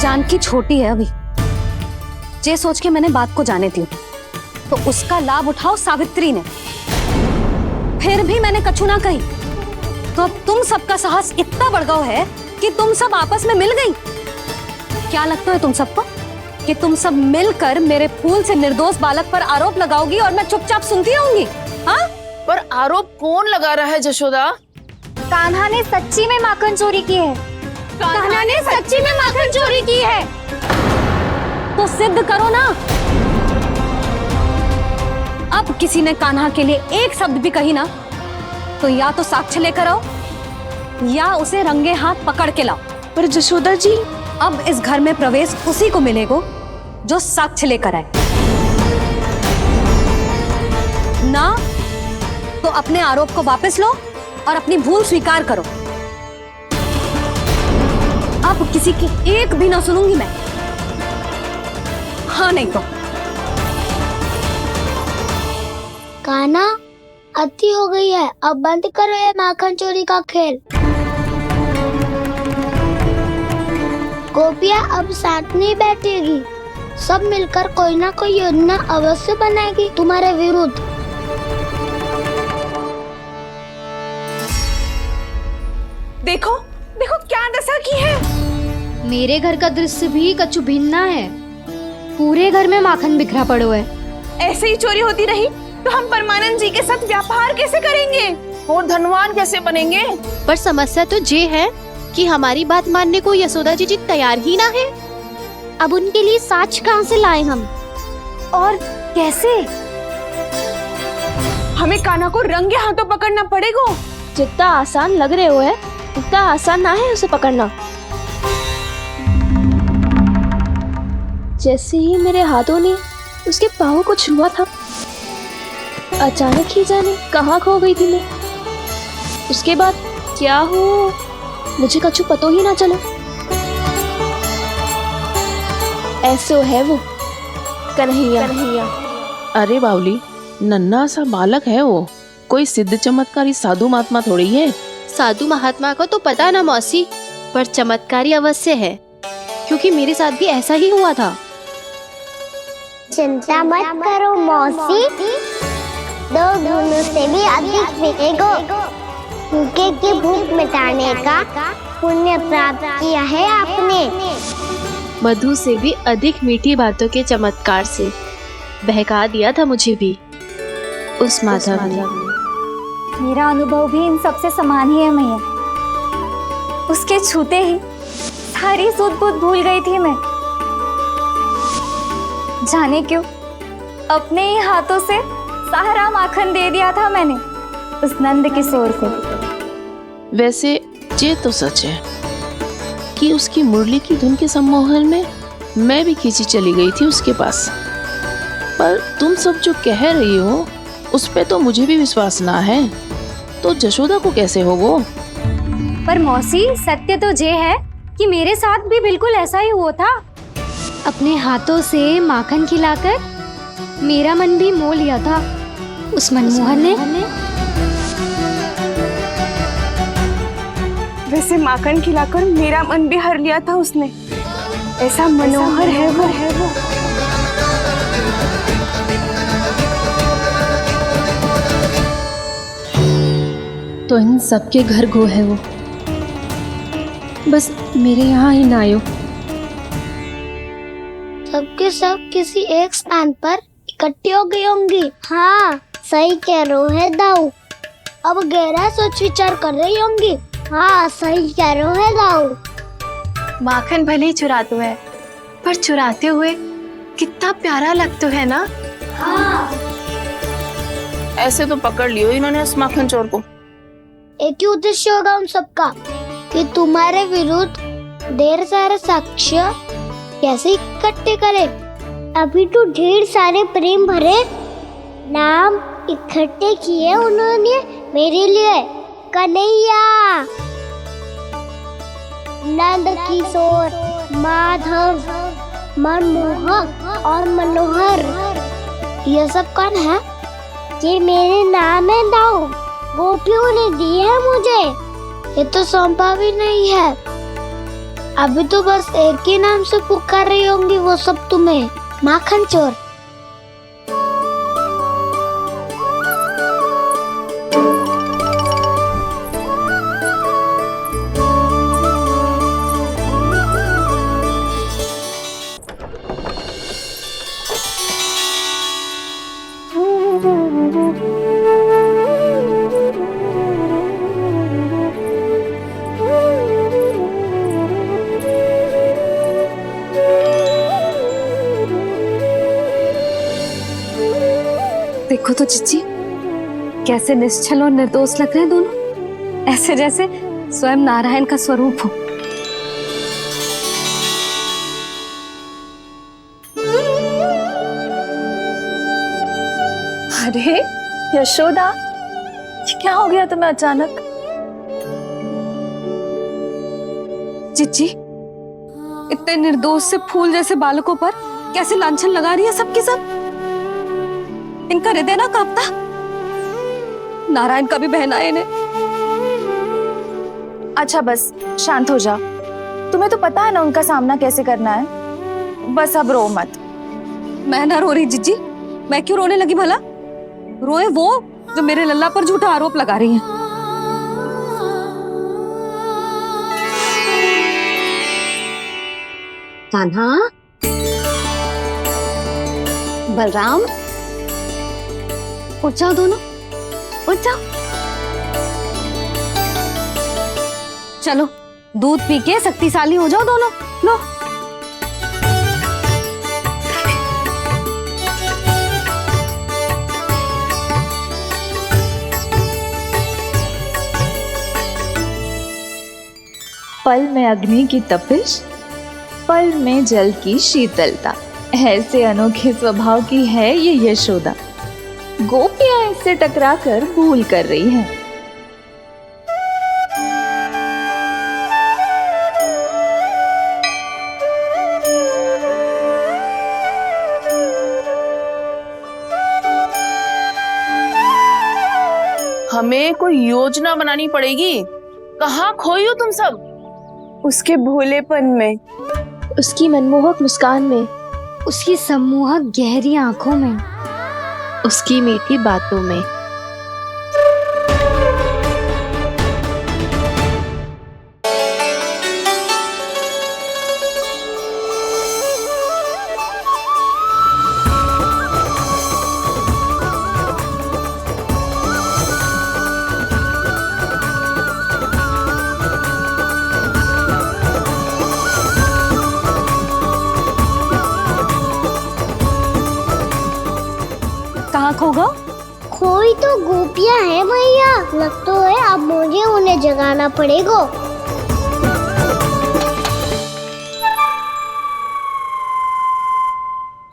जानकी छोटी है अभी, ये सोच के मैंने बात को जाने दी, तो उसका लाभ उठाओ सावित्री ने। फिर भी मैंने कछु ना कही, तो अब तुम सबका साहस इतना बढ़ गया है कि तुम सब आपस में मिल गई। क्या लगता है तुम सबको कि तुम सब मिलकर मेरे फूल से निर्दोष बालक पर आरोप लगाओगी और मैं चुपचाप सुनती रहूंगी? हाँ, पर आरोप कौन लगा रहा है जशोदा? कान्हा ने सच्ची में माखन चोरी की है। कान्हा ने सच्ची में माखन चोरी की है। तो सिद्ध करो ना। अब किसी ने कान्हा के लिए एक शब्द भी कही ना, तो या तो साक्ष्य लेकर आओ या उसे रंगे हाथ पकड़ के लाओ। पर जशोदा जी, अब इस घर में प्रवेश उसी को मिलेगा जो साक्ष्य लेकर आए। ना तो अपने आरोप को वापस लो और अपनी भूल स्वीकार करो। अब किसी की एक भी ना सुनूंगी मैं। हाँ नहीं तो कान्हा, अति हो गई है, अब बंद करो ये माखन चोरी का खेल। गोपिया अब साथ नहीं बैठेगी, सब मिलकर कोई ना कोई योजना अवश्य बनाएगी तुम्हारे विरुद्ध। देखो देखो क्या दशा की है। मेरे घर का दृश्य भी कछु भिन्न है। पूरे घर में माखन बिखरा पड़ो है। ऐसे ही चोरी होती रही तो हम परमानंद जी के साथ व्यापार कैसे करेंगे और धनवान कैसे बनेंगे? पर समस्या तो ये है कि हमारी बात मानने को यशोदा जी तैयार ही ना है। अब उनके लिए साक्ष्य कहाँ से लाएं हम? और कैसे? हमें कान्हा को रंगे हाथों पकड़ना पड़ेगा। जितना आसान लग रहे हो है, उतना आसान ना है उसे पकड़ना। जैसे ही मेरे हाथों ने उसके पाँव को छुआ था, अचानक ही जाने कहाँ खो गई थी मैं। उसके बाद क्या हो मुझे कछु पता ही ना चला। ऐसे है वो कन्हैया। अरे बावली, नन्हा सा बालक है वो, कोई सिद्ध चमत्कारी साधु महात्मा थोड़ी है। साधु महात्मा को तो पता ना मौसी, पर चमत्कारी अवश्य है, क्योंकि मेरे साथ भी ऐसा ही हुआ था। चिंता मत करो मौसी, 2 गुणों से भी अधिक मिलेगा। भूखे की भूख मिटाने का पुण्य प्राप्त किया है आपने। मधु से भी अधिक मीठी बातों के चमत्कार से बहका दिया था मुझे भी उस माधव ने। मेरा अनुभव भी इन सबसे समान ही है मैया। उसके छूते ही सारी सूझ बूझ भूल गई थी मैं। जाने क्यों अपने ही हाथों से सारा माखन दे दिया था मैंने उस नंद किशोर को। वैसे ये तो सच है कि उसकी मुरली की धुन के सम्मोहन में मैं भी खींची चली गई थी उसके पास। पर तुम सब जो कह रही हो उस पे तो मुझे भी विश्वास ना है, तो जशोदा को कैसे होगा? पर मौसी, सत्य तो ये है कि मेरे साथ भी बिल्कुल ऐसा ही हुआ था। अपने हाथों से माखन खिलाकर मेरा मन भी मोह लिया था उस मनमोहन ने। वैसे माखन खिलाकर मेरा मन भी हर लिया था उसने। ऐसा मनोहर है वो। तो इन सबके घर गो है वो, बस मेरे यहाँ ही ना आयो। सबके सब किसी एक स्थान पर इकट्ठी हो गई होंगी। हाँ, सही कह रहे है दाऊ। अब गहरा सोच विचार कर रही होंगी। हाँ, सही कह रहे है दाऊ। माखन भले ही चुराते है, पर चुराते हुए कितना प्यारा लगता है ना। ऐसे तो पकड़ लियो इन्होंने उस माखन चोर को। एक ही उद्देश्य होगा उन सबका कि तुम्हारे विरुद्ध ढेर सारे साक्ष्य कैसे इकट्ठे करे। अभी तो ढेर सारे प्रेम भरे नाम इकट्ठे किए उन्होंने मेरे लिए। कन्हैया, नंद किशोर, माधव, मनमोहक और मनोहर, ये सब कौन है? ये मेरे नाम है दाऊ, गोपियों ने दिए है मुझे। ये तो सौंपा भी नहीं है। अभी तो बस एक ही नाम से पुकार रही होंगी वो सब तुम्हें, माखन चोर। देखो तो चिच्ची, कैसे निश्चल और निर्दोष लग रहे हैं दोनों, ऐसे जैसे स्वयं नारायण का स्वरूप हो। अरे यशोदा, ये क्या हो गया तुम्हें अचानक? चिच्ची, इतने निर्दोष से फूल जैसे बालकों पर कैसे लांछन लगा रही है सबकी सब। इनका हृदय ना कांपता? नारायण का भी बहना है इन्हें। अच्छा बस शांत हो जाओ, तुम्हें तो पता है ना उनका सामना कैसे करना है। बस अब रो मत। मैं ना रो रही जिज्जी, मैं क्यों रोने लगी भला? रोए वो जो मेरे लल्ला पर झूठा आरोप लगा रही हैं। कान्हा, बलराम, उठ जाओ दोनों, उठ जाओ। चलो दूध पी के शक्तिशाली हो जाओ दोनों। लो। पल में अग्नि की तपिश, पल में जल की शीतलता, ऐसे अनोखे स्वभाव की है ये यशोदा। गोपियां इससे टकराकर भूल कर रही हैं। हमें कोई योजना बनानी पड़ेगी। कहाँ खोई हो तुम सब? उसके भोलेपन में, उसकी मनमोहक मुस्कान में, उसकी सम्मोहक गहरी आंखों में, उसकी मीठी बातों में। कहाँ खो गो? खोई तो गोपियां हैं भैया। लगता है अब मुझे उन्हें जगाना पड़ेगा।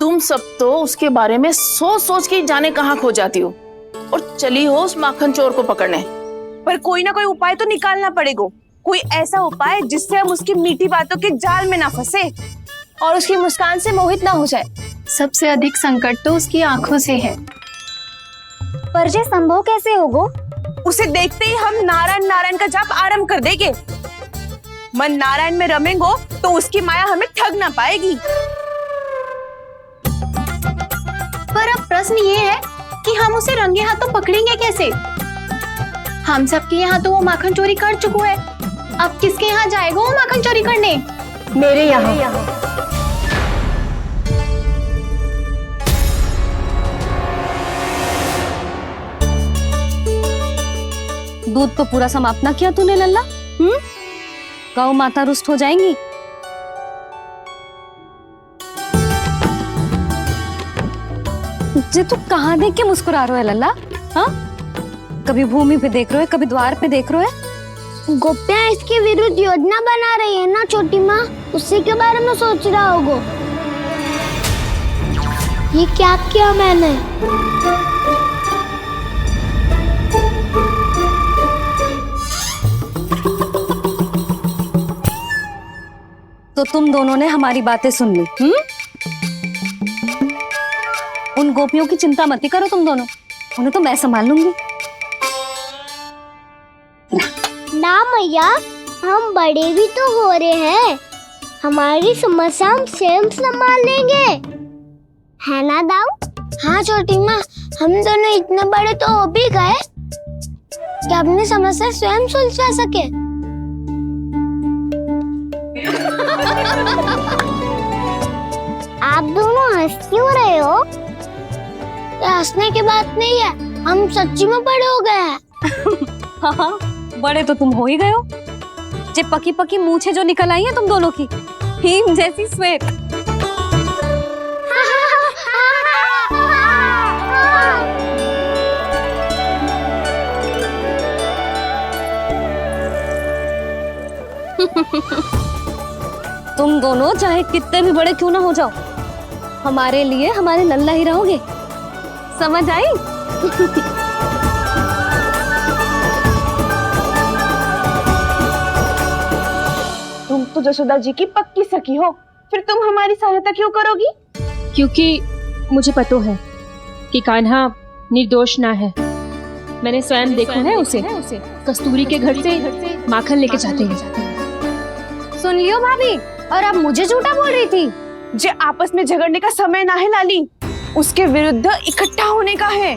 तुम सब तो उसके बारे में सोच सोच के जाने कहाँ खो जाती हो और चली हो उस माखन चोर को पकड़ने। पर कोई ना कोई उपाय तो निकालना पड़ेगा। कोई ऐसा उपाय जिससे हम उसकी मीठी बातों के जाल में ना फंसे और उसकी मुस्कान से मोहित ना हो जाए। सबसे अधिक संकट तो उसकी आंखों से है। पर ये संभव कैसे होगो? उसे देखते ही हम नारायण नारायण का जाप आरंभ कर देंगे। मन नारायण में रमेंगो तो उसकी माया हमें ठग ना पाएगी। पर अब प्रश्न ये है कि हम उसे रंगे हाथों पकड़ेंगे कैसे? हम सबके यहाँ तो वो माखन चोरी कर चुका है। अब किसके यहाँ जाएगा वो माखन चोरी करने? मेरे यहाँ। दूध तो पूरा समाप्त ना किया तूने लल्ला। गौ माता रुष्ट हो जाएंगी। जी तू कहाँ देख के मुस्कुरा रहे हो है लल्ला? हाँ, कभी भूमि पे देख रहे हो, कभी द्वार पे देख रहे हो। गोपियाँ इसके विरुद्ध योजना बना रही है ना छोटी माँ, उसी के बारे में सोच रहा होगा। ये क्या किया मैंने? तो तुम दोनों ने हमारी बातें सुन ली। उन गोपियों की चिंता मत करो तुम दोनों, उन्हें तो मैं संभाल लूंगी। ना मैया, हम बड़े भी तो हो रहे हैं, हमारी समस्या हम स्वयं संभाल लेंगे, है ना दाऊ? हाँ छोटी माँ, हम दोनों इतने बड़े तो हो भी गए कि अपनी समस्या स्वयं सुलझा सके। आप दोनों हंस क्यों रहे हो? ये हंसने की बात नहीं है, हम सच्ची में बड़े हो गए हैं। हाँ, बड़े तो तुम हो ही गए हो। जे पकी पकी मूछें जो निकल आई हैं तुम दोनों की, हिम जैसी श्वेत। तुम दोनों चाहे कितने भी बड़े क्यों ना हो जाओ, हमारे लिए हमारे लल्ला ही रहोगे, समझ आई? तुम तो जशोदा जी की पक्की सखी हो, फिर तुम हमारी सहायता क्यों करोगी? क्योंकि मुझे पता है कि कान्हा निर्दोष ना है। मैंने स्वयं देखा है उसे कस्तूरी के घर से माखन लेके जाते हैं। सुन लियो भाभी, और अब मुझे झूठा बोल रही थी। जे आपस में झगड़ने का समय ना है लाली, उसके विरुद्ध इकट्ठा होने का है।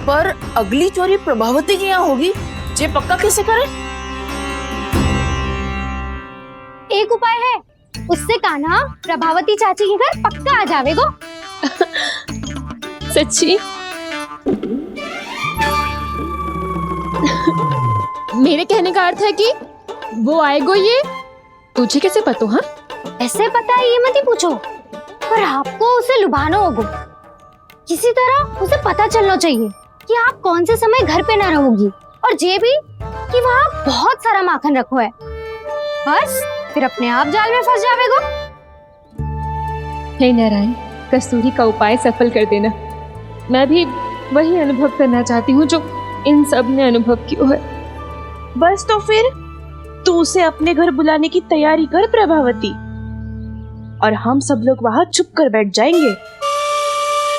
पर अगली चोरी प्रभावती की यहाँ होगी, जे पक्का कैसे करे? एक उपाय है, उससे कान्हा प्रभावती चाची के घर पक्का आ जावेगो। सच्ची? मेरे कहने का अर्थ है कि वो आएगो, ये तुझे कैसे पता? हाँ, ऐसे पता है ये मत ही पूछो, पर आपको उसे लुभाना होगा। किसी तरह उसे पता चलना चाहिए कि आप कौन से समय घर पे ना रहोगी, और ये भी कि वहाँ बहुत सारा माखन रखो है। बस फिर अपने आप जाल में फंस जावेगो। हे नारायण, कस्तूरी का उपाय सफल कर देना। मैं भी वही अनुभव करना चाहती हूँ जो इन सब ने अनुभव किया है। बस तो फिर तू उसे अपने घर बुलाने की तैयारी कर प्रभावती, और हम सब लोग वहाँ चुप कर बैठ जाएंगे।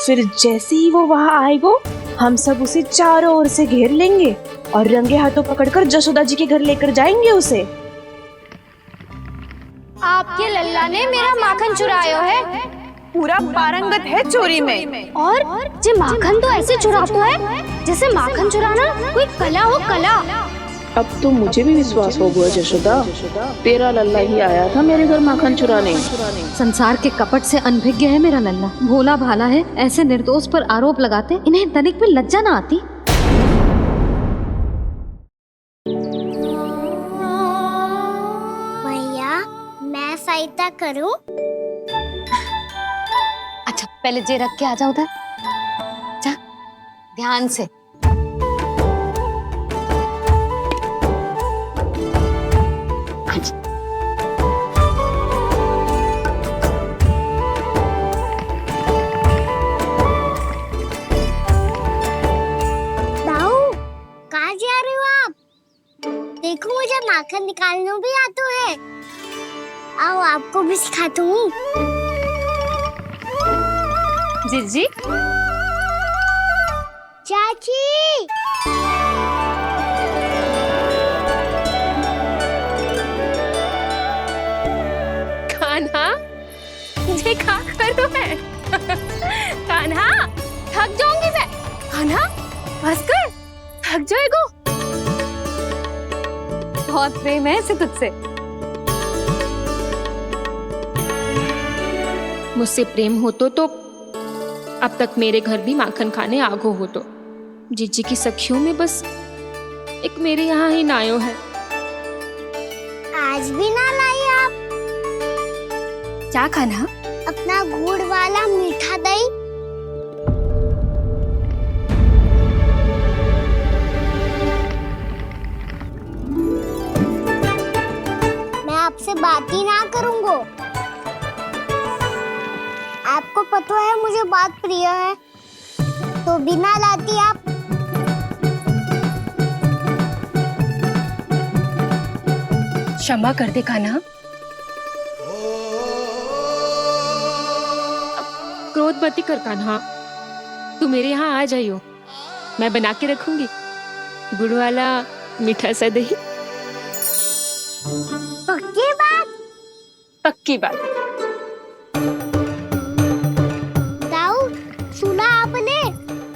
फिर जैसे ही वो वहाँ आएगो, हम सब उसे चारों ओर से घेर लेंगे और रंगे हाथों पकड़कर जशोदा जी के घर लेकर जाएंगे उसे। आपके लल्ला ने मेरा माखन चुराया है, पूरा पारंगत है चोरी में। और जे माखन तो ऐसे चुराता है जैसे माखन चुराना कोई कला हो, कला। अब तो मुझे भी विश्वास हो गया जशोदा, तेरा लल्ला ही आया था मेरे घर माखन चुराने। संसार के कपट से अनभिज्ञ है मेरा लल्ला, भोला भाला है। ऐसे निर्दोष पर आरोप लगाते इन्हें तनिक भी लज्जा ना आती। भैया, मैं सहायता करूं? अच्छा, पहले जे रख के आ जाओ उधर, जा ध्यान से। देखो, मुझे माखन निकालना भी आता है। आओ, आपको भी सिखाता हूँ। जीजी, चाची, कान्हा, मुझे क्या करो है? कान्हा, थक जाऊंगी मैं। कान्हा, बस कर, थक जाएगो। बहुत प्रेम है इसे तुझसे। मुझसे प्रेम होतो तो अब तक मेरे घर भी माखन खाने आगो होतो। जीजी की सखियों में बस एक मेरे यहाँ ही नायो है। आज भी ना लाई आप? क्या खाना? अपना गुड़ वाला मीठा दही। से बात ही ना करूंगा। आपको पता है मुझे बात प्रिय है, तो बिना लाती आप। क्षमा कर दे कान्हा। क्रोध मत कर कान्हा, तू मेरे यहाँ आ जाइयो, मैं बना के रखूंगी गुड़ वाला मीठा सा दही। पक्की बात? पक्की बात। दाऊ, सुना आपने?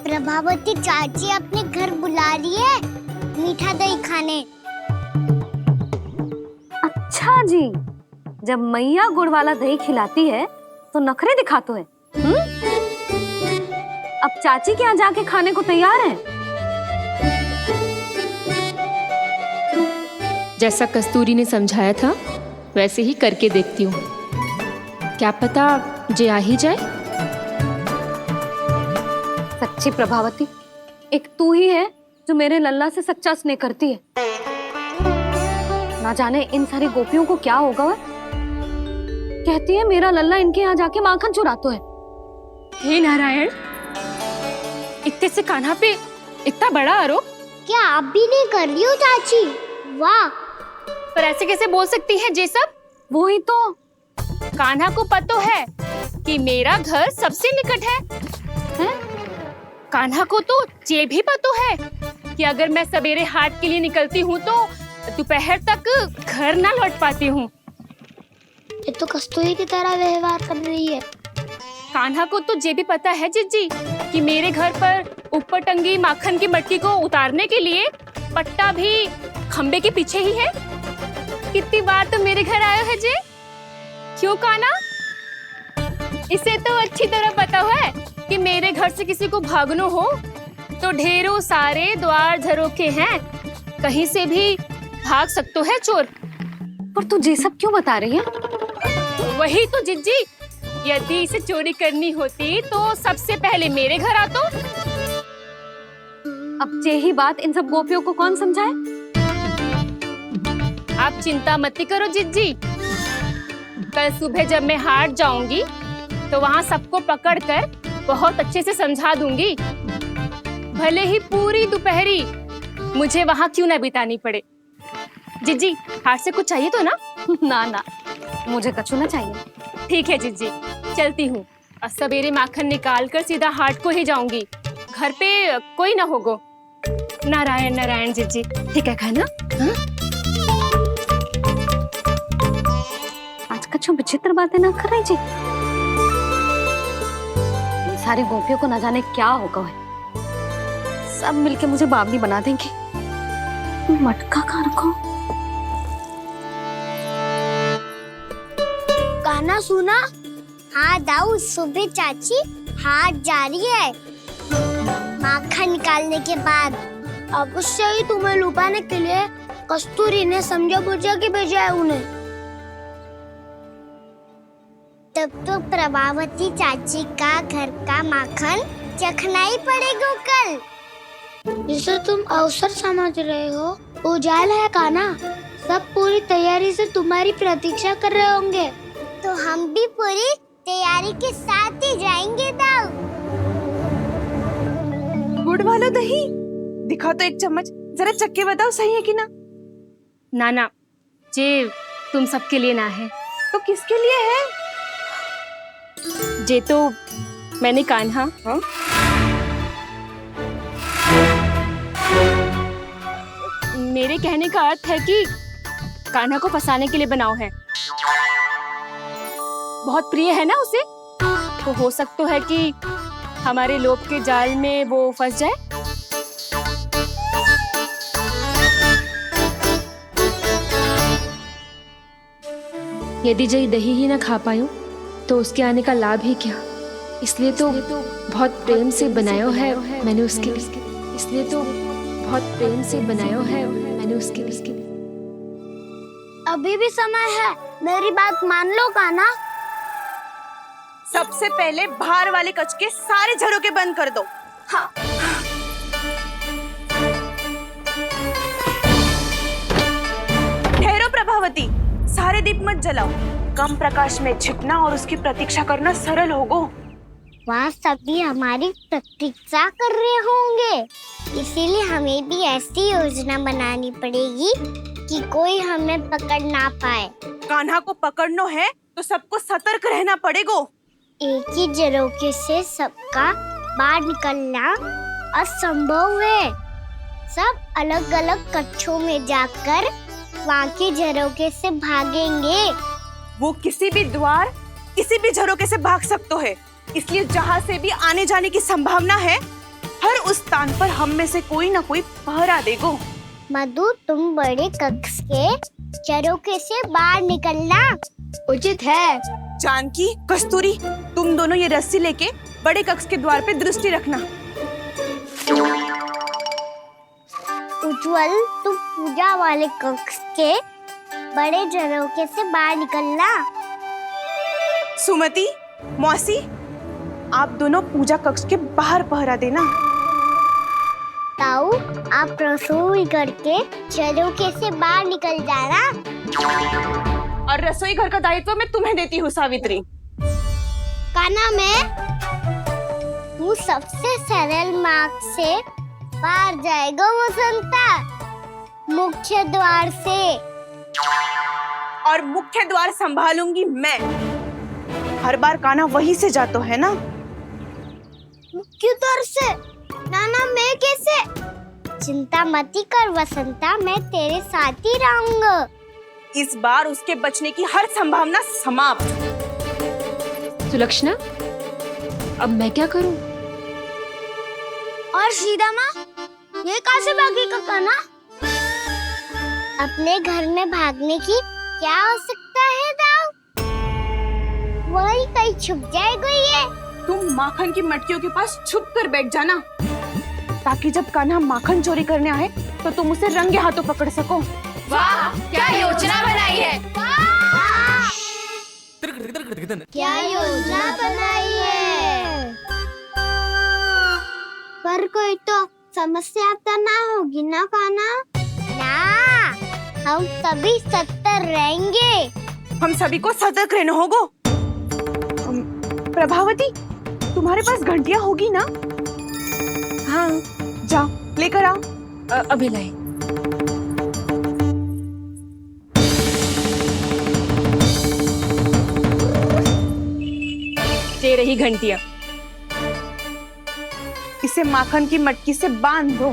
प्रभावती चाची अपने घर बुला रही है मीठा दही खाने। अच्छा जी, जब मैया गुड़ वाला दही खिलाती है तो नखरे दिखाते है। अब चाची के यहाँ जाके खाने को तैयार है। जैसा कस्तूरी ने समझाया था वैसे ही करके देखती हूँ, क्या पता जे आ ही जाए। सच्ची प्रभावती, एक तू ही है जो मेरे लल्ला से सच्चा स्नेह करती है। ना जाने इन सारी गोपियों को क्या होगा। वह कहती है मेरा लल्ला इनके यहाँ जाके माखन चुराता है। हे नारायण, इतने से कान्हा पे इतना बड़ा आरोप। क्या आप भी नहीं कर रही हो चाची? वाह! पर ऐसे कैसे बोल सकती है जे सब? वो ही तो, कान्हा को पता है कि मेरा घर सबसे निकट है? कान्हा को तो ये भी पता है कि अगर मैं सवेरे हाट के लिए निकलती हूँ तो दोपहर तक घर ना लौट पाती हूँ। ये तो कस्तूरी की तरह व्यवहार कर रही है। कान्हा को तो ये भी पता है जीजी कि मेरे घर पर ऊपर टंगी माखन की मटकी को उतारने के लिए पट्टा भी खंबे के पीछे ही है। कितनी बार तो मेरे घर आया है जी। क्यों कान्हा? इसे तो अच्छी तरह पता है कि मेरे घर से किसी को भागना हो तो ढेरों सारे द्वार झरोखे हैं, कहीं से भी भाग सकते है चोर। पर तू ये सब क्यों बता रही है? वही तो जिज्जी, यदि इसे चोरी करनी होती तो सबसे पहले मेरे घर आतो। अब यही बात इन सब गोपियों को कौन समझाए? आप चिंता मत करो जिज्जी, कल सुबह जब मैं हाट जाऊंगी तो वहाँ सबको पकड़कर बहुत अच्छे से समझा दूंगी, भले ही पूरी दोपहरी मुझे वहाँ क्यों ना बितानी पड़े। जिज्जी, हाट से कुछ चाहिए तो ना? ना ना, मुझे कछु ना चाहिए। ठीक है जिज्जी, चलती हूँ। और सवेरे माखन निकाल कर सीधा हाट को ही जाऊंगी, घर पे कोई ना होगो। नारायण नारायण जिज्जी, ठीक है खाना? हाँ? आज कछु विचित्र बातें ना कर रही जी। सारी गोपियों को न जाने क्या होगा है। सब मिलके मुझे बावली बना देंगे। मटका कहाँ रखो? गाना सुना? हाँ दाऊ, सुबह चाची हाट जा रही है माखन निकालने के बाद। अवश्य ही तुम्हें लुभाने के लिए कस्तूरी ने समझा बुझा के भेजा है उन्हें। तब तो प्रभावती चाची का घर का माखन चखना ही पड़ेगा कल। जिसे तुम अवसर समझ रहे हो, उजाला है कान्हा। सब पूरी तैयारी से तुम्हारी प्रतीक्षा कर रहे होंगे। तो हम भी पूरी तैयारी के साथ ही जाएंगे दाऊ। गुड़ वाला दही दिखाओ तो एक चम्मच, जरा चख के बताओ सही है कि ना। नाना, जे तुम सबके लिए ना है तो किसके लिए है? जे तो मैंने कान्हा। हाँ? मेरे कहने का अर्थ है कि कान्हा को फंसाने के लिए बनाओ है। बहुत प्रिय है ना उसे, तो हो सकता है कि हमारे लोभ के जाल में वो फंस जाए। यदि जय दही ही ना खा पायूं तो उसके आने का लाभ ही क्या। इसलिए तो बहुत प्रेम से बनाया है मैंने उसके लिए। इसलिए तो बहुत प्रेम से बनाया है मैंने उसके लिए। अभी भी समय है, मेरी बात मान लो कान्हा। सबसे पहले बाहर वाले कच के सारे झरोके बंद कर दो। हाँ। ठहरो प्रभावती, सारे दीप मत जलाओ। कम प्रकाश में छिपना और उसकी प्रतीक्षा करना सरल होगो। वहाँ सभी हमारी प्रतीक्षा कर रहे होंगे, इसीलिए हमें भी ऐसी योजना बनानी पड़ेगी कि कोई हमें पकड़ ना पाए। कान्हा को पकड़ना है तो सबको सतर्क रहना पड़ेगा। एक ही झरोखे से सबका बाहर निकलना असंभव है। सब अलग अलग कक्षों में जाकर वहाँ के झरोखे से भागेंगे। वो किसी भी द्वार, किसी भी झरोखे से भाग सकते है, इसलिए जहाँ से भी आने जाने की संभावना है, हर उस स्थान पर हम में से कोई ना कोई पहरा देगो। मधु, तुम बड़े कक्ष के झरोखे से बाहर निकलना उचित है। जानकी, कस्तूरी, तुम दोनों ये रस्सी लेके बड़े कक्ष के द्वार पे दृष्टि रखना। उज्जवल, तुम पूजा वाले कक्ष के बड़े झरोखे से बाहर निकलना। सुमति, मौसी, आप दोनों पूजा कक्ष के बाहर पहरा देना। ताऊ, आप रसोई करके झरोखे से बाहर निकल जाना। और रसोई घर का दायित्व मैं तुम्हें देती हूँ सावित्री। कान्हा, मैं तू सबसे सरल मार्ग से बाहर जाएगा वसंता, मुख्य द्वार से। और मुख्य द्वार संभालूंगी मैं। हर बार कान्हा वहीं से जाता है ना। मुख्य द्वार से? नाना, मैं कैसे? चिंता मत कर वसंता, मैं तेरे साथ ही रहूंगा। इस बार उसके बचने की हर संभावना समाप्त। सुलक्षणा, अब मैं क्या करूं? और सीधा माँ, ये कहाँ से भागेगा कान्हा? अपने घर में भागने की क्या हो सकता है दाऊ? वही कहीं छुप जाएगा ये। तुम माखन की मटकियों के पास छुप कर बैठ जाना, ताकि जब कान्हा माखन चोरी करने आए तो तुम उसे रंगे हाथों पकड़ सको। वाह, क्या योजना बनाई है! क्या योजना बनाई है! पर कोई तो समस्या तो ना होगी ना कान्हा? ना, हम सभी सतर्क रहेंगे। हम सभी को सतर्क रहना होगा। प्रभावती, तुम्हारे पास घंटियां होगी ना? हाँ, जाओ लेकर आओ। अभी लाई। ये रही घंटियां। इसे माखन की मटकी से बांध दो,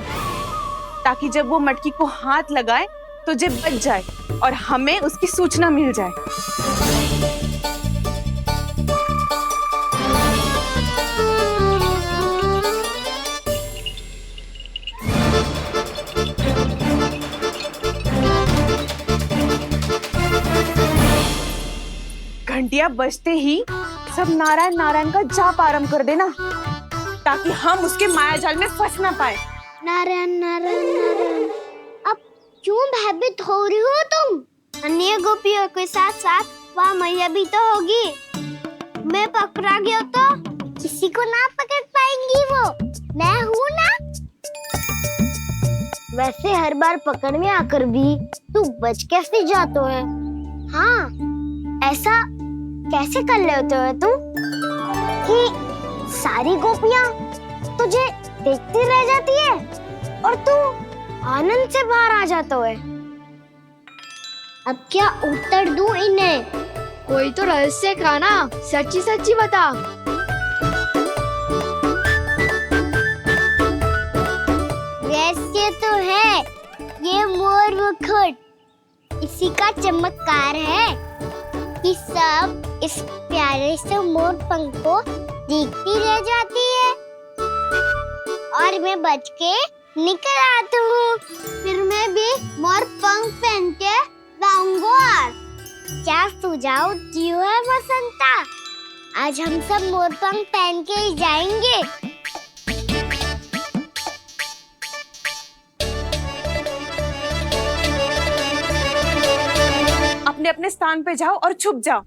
ताकि जब वो मटकी को हाथ लगाए तो जे बच जाए और हमें उसकी सूचना मिल जाए। घंटियां बजते ही सब नारायण नारायण का जाप आरंभ कर देना, ताकि हम उसके मायाजाल में फंस ना पाए। नारायण नारायण नारायण। अब क्यों भयभीत हो रही हो तुम? अन्य गोपियों के साथ साथ वहाँ मैया भी तो होगी। मैं पकड़ा गया तो किसी को ना पकड़ पाएंगी वो। मैं हूँ ना। वैसे हर बार पकड़ में आकर भी तू बच कैसे जाता है? हाँ, ऐसा कैसे कर लेते हो तुम कि सारी गोपियाँ तुझे देखती रह जाती है और तू आनंद से बाहर आ जाता है? अब क्या उत्तर दूं इन्हें? कोई तो रहस्य का ना, सच्ची सच्ची बता। रहस्य तो है, ये मोर मुकुट इसी का चमत्कार है कि सब इस प्यारे से मोर पंख को देखती रह जाती है और मैं बच के निकल आता हूँ। फिर मैं भी मोर पंख पहन के गाऊंगा। क्या सुझाव दियो है वसंता? आज हम सब मोर पंख पहन के ही जाएंगे। अपने अपने स्थान पे जाओ और छुप जाओ।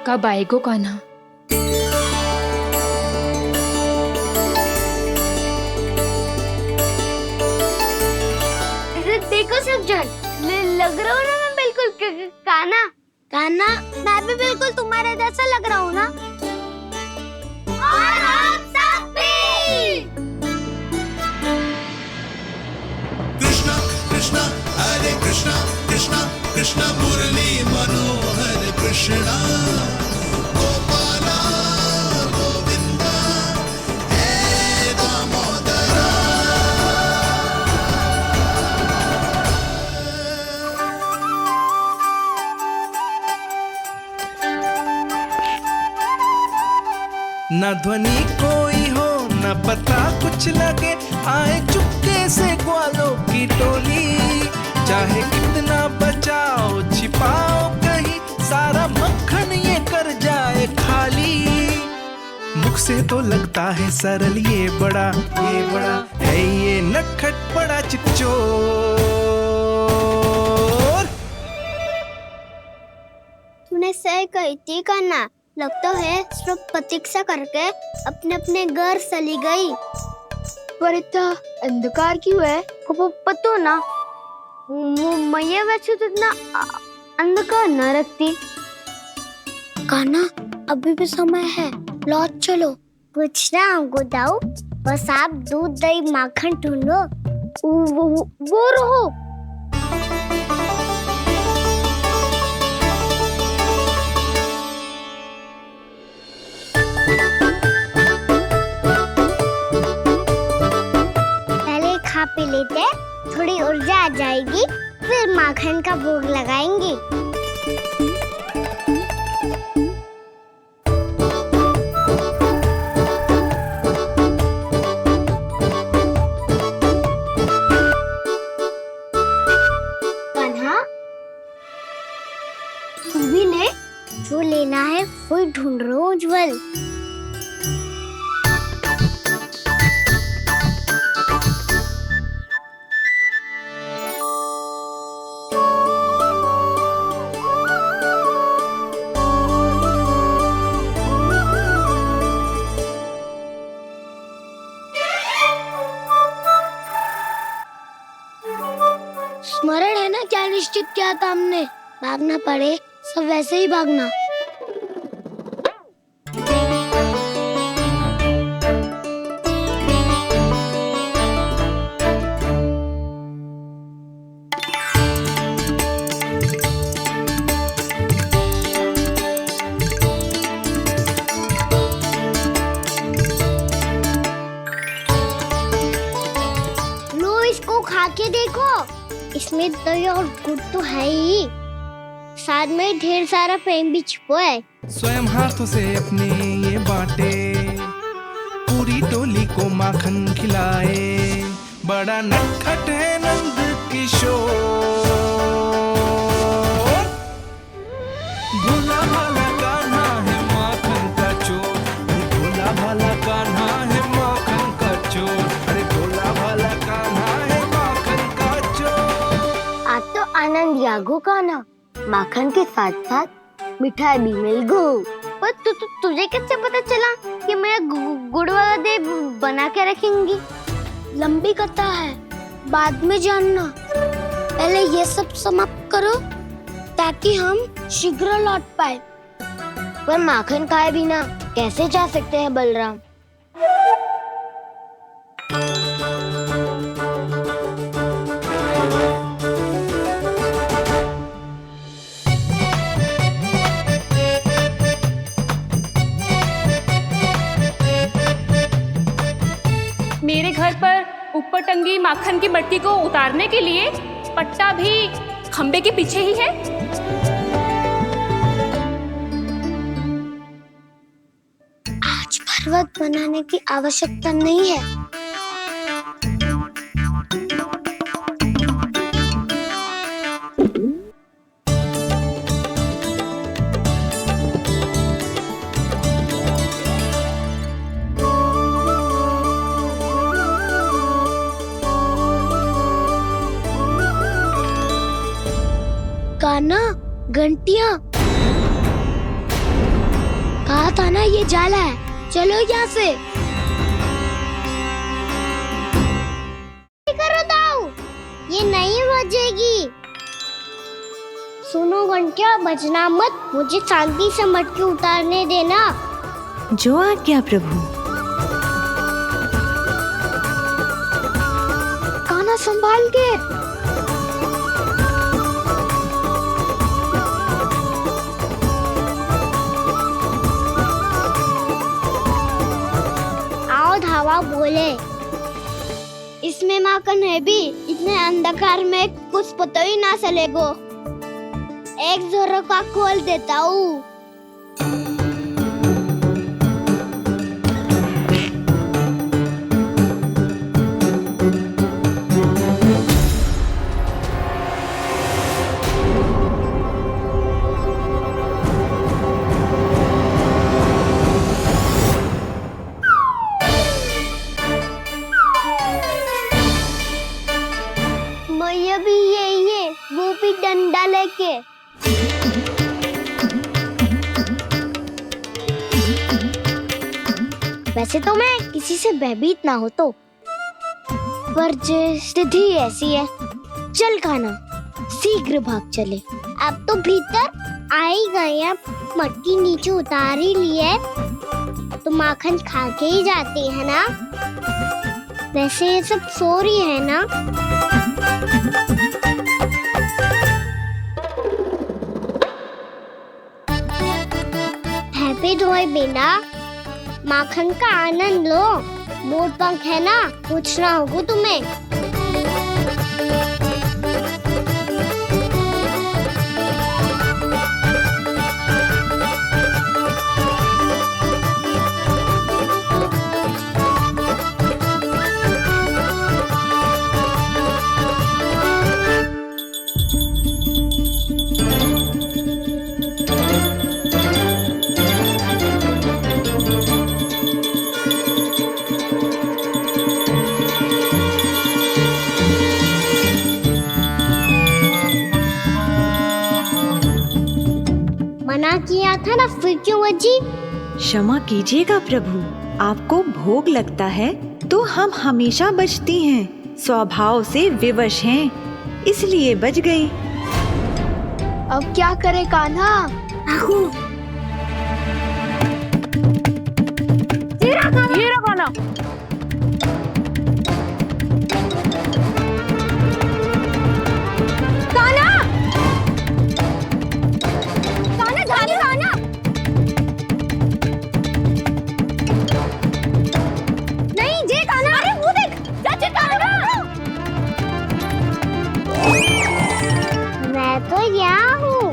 कब आएगो कान्हा? देखो सब जन, लग रहा हूँ ना मैं बिल्कुल कान्हा। कान्हा, मैं भी बिल्कुल तुम्हारे जैसा लग रहा हूँ ना? और हम सब भी। कृष्णा कृष्णा हरे कृष्णा कृष्णा कृष्णा मुरली मनोहर कृष्णा गोपाला गोविंदा हे दामोदरा। न ध्वनि कोई हो न पता कुछ लगे, आए चुपके से ग्वालों की टोली। चाहे कितना बचाओ छिपाओ कहीं, सारा मक्खन ये कर जाए खाली। मुख से तो लगता है सरल ये बड़ा है ये नटखट बड़ा चिकचोर। तूने सही कही थी कान्हा, लगता है सिर्फ प्रतीक्षा करके अपने अपने घर चली गई। पर इतना अंधकार क्यों है? पतो ना, मैं वैसे तो इतना अंधकार न रखती। कान्हा, अभी भी समय है, लौट चलो। कुछ ना हमको दाऊ, बस आप दूध दही माखन ढूंढो। वो रहो। खा पी लेते, थोड़ी ऊर्जा आ जाएगी, फिर माखन का भोग लगाएंगे। कान्हा, तू भी ले, जो लेना है वो ढूंढ रहा हूँ उज्जवल। स्मरण है ना क्या निश्चित किया था हमने? भागना पड़े सब वैसे ही भागना। लो इसको खा के देखो, इसमें दही और गुड़ तो है ही, साथ में ढेर सारा प्रेम भी छिपा है। स्वयं हाथों से अपने ये बांटे, पूरी टोली को माखन खिलाए। बड़ा नटखट है नंद किशोर, भोला भाला कान्हा है माखन का चोर। भोला भाला कान्हा है माखन का चोर। अरे भोला भाला कान्हा है माखन का चोर। आज तो आनंद यागो कान्हा, माखन के साथ साथ मिठाई भी मिल गई। पर तुझे कैसे पता चला कि मैं गुड़ वाला देव बना के रखेंगी? लंबी कथा है, बाद में जानना। पहले ये सब समाप्त करो ताकि हम शीघ्र लौट पाए। पर माखन खाए बिना कैसे जा सकते हैं बलराम? मेरे घर पर ऊपर टंगी माखन की मटकी को उतारने के लिए पट्टा भी खंबे के पीछे ही है। आज पर्वत बनाने की आवश्यकता नहीं है। कान्हा, घंटियां। कहा था ना ये जाला है, चलो यहाँ से। करो दाऊ, ये नहीं बजेगी। सुनो घंटिया, बजना मत, मुझे शांति से मटकी उतारने देना। जो आज्ञा प्रभु। कान्हा संभाल के। आओ धावा बोले, इसमें माखन है भी, इतने अंधकार में कुछ पता ही ना चलेगो। एक जोरों का खोल देता हूँ। मैया भी यही है, वो भी डंडा लेके। वैसे तो मैं किसी से भयभीत ना हो तो, पर स्थिति ऐसी है। चल कान्हा, शीघ्र भाग चले। अब तो भीतर आ ही गए, अब मटकी नीचे उतार ही लिए तो माखन खा के ही जाते हैं ना। वैसे ये सब सो रही है ना। हैप्पी धोए बिना माखन का आनंद लो। मोर पंख है ना, पूछना होगा तुम्हें। मना किया था ना, फिर क्यों बजी? क्षमा कीजिएगा प्रभु, आपको भोग लगता है तो हम हमेशा बजती हैं, स्वभाव से विवश हैं, इसलिए बज गई। अब क्या करे कान्हा? ये रहा कान्हा। मैं तो यहाँ हूँ।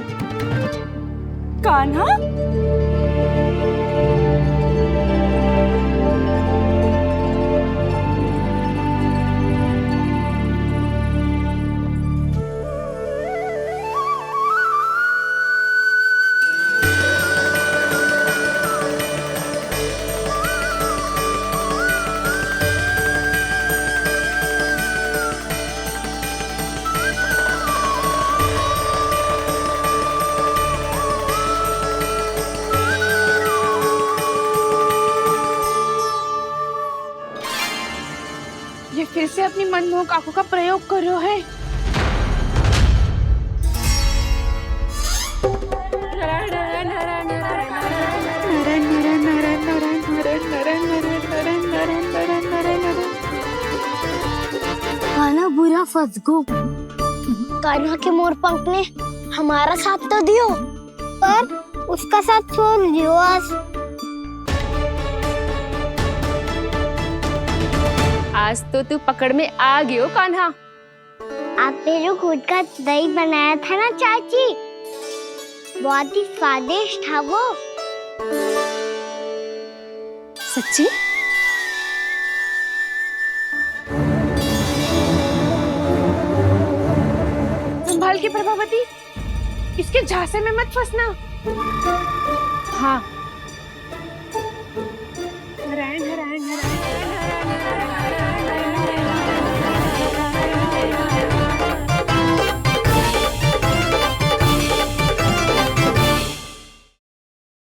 कान्हा, ये फिर से अपनी मनमोहक आंखों का प्रयोग कर रहे है। कान्हा बुरा फंस गो। कान्हा के मोर पंख ने हमारा साथ तो दियो, पर उसका साथ छोड़ दियो आज तो तू पकड़ में आ गयो कान्हा। आपने जो खुद का दही बनाया था ना चाची, बहुत ही स्वादिष्ट था वो। सच्ची? संभाल के प्रभावती, इसके झांसे में मत फंसना। हाँ, नारायण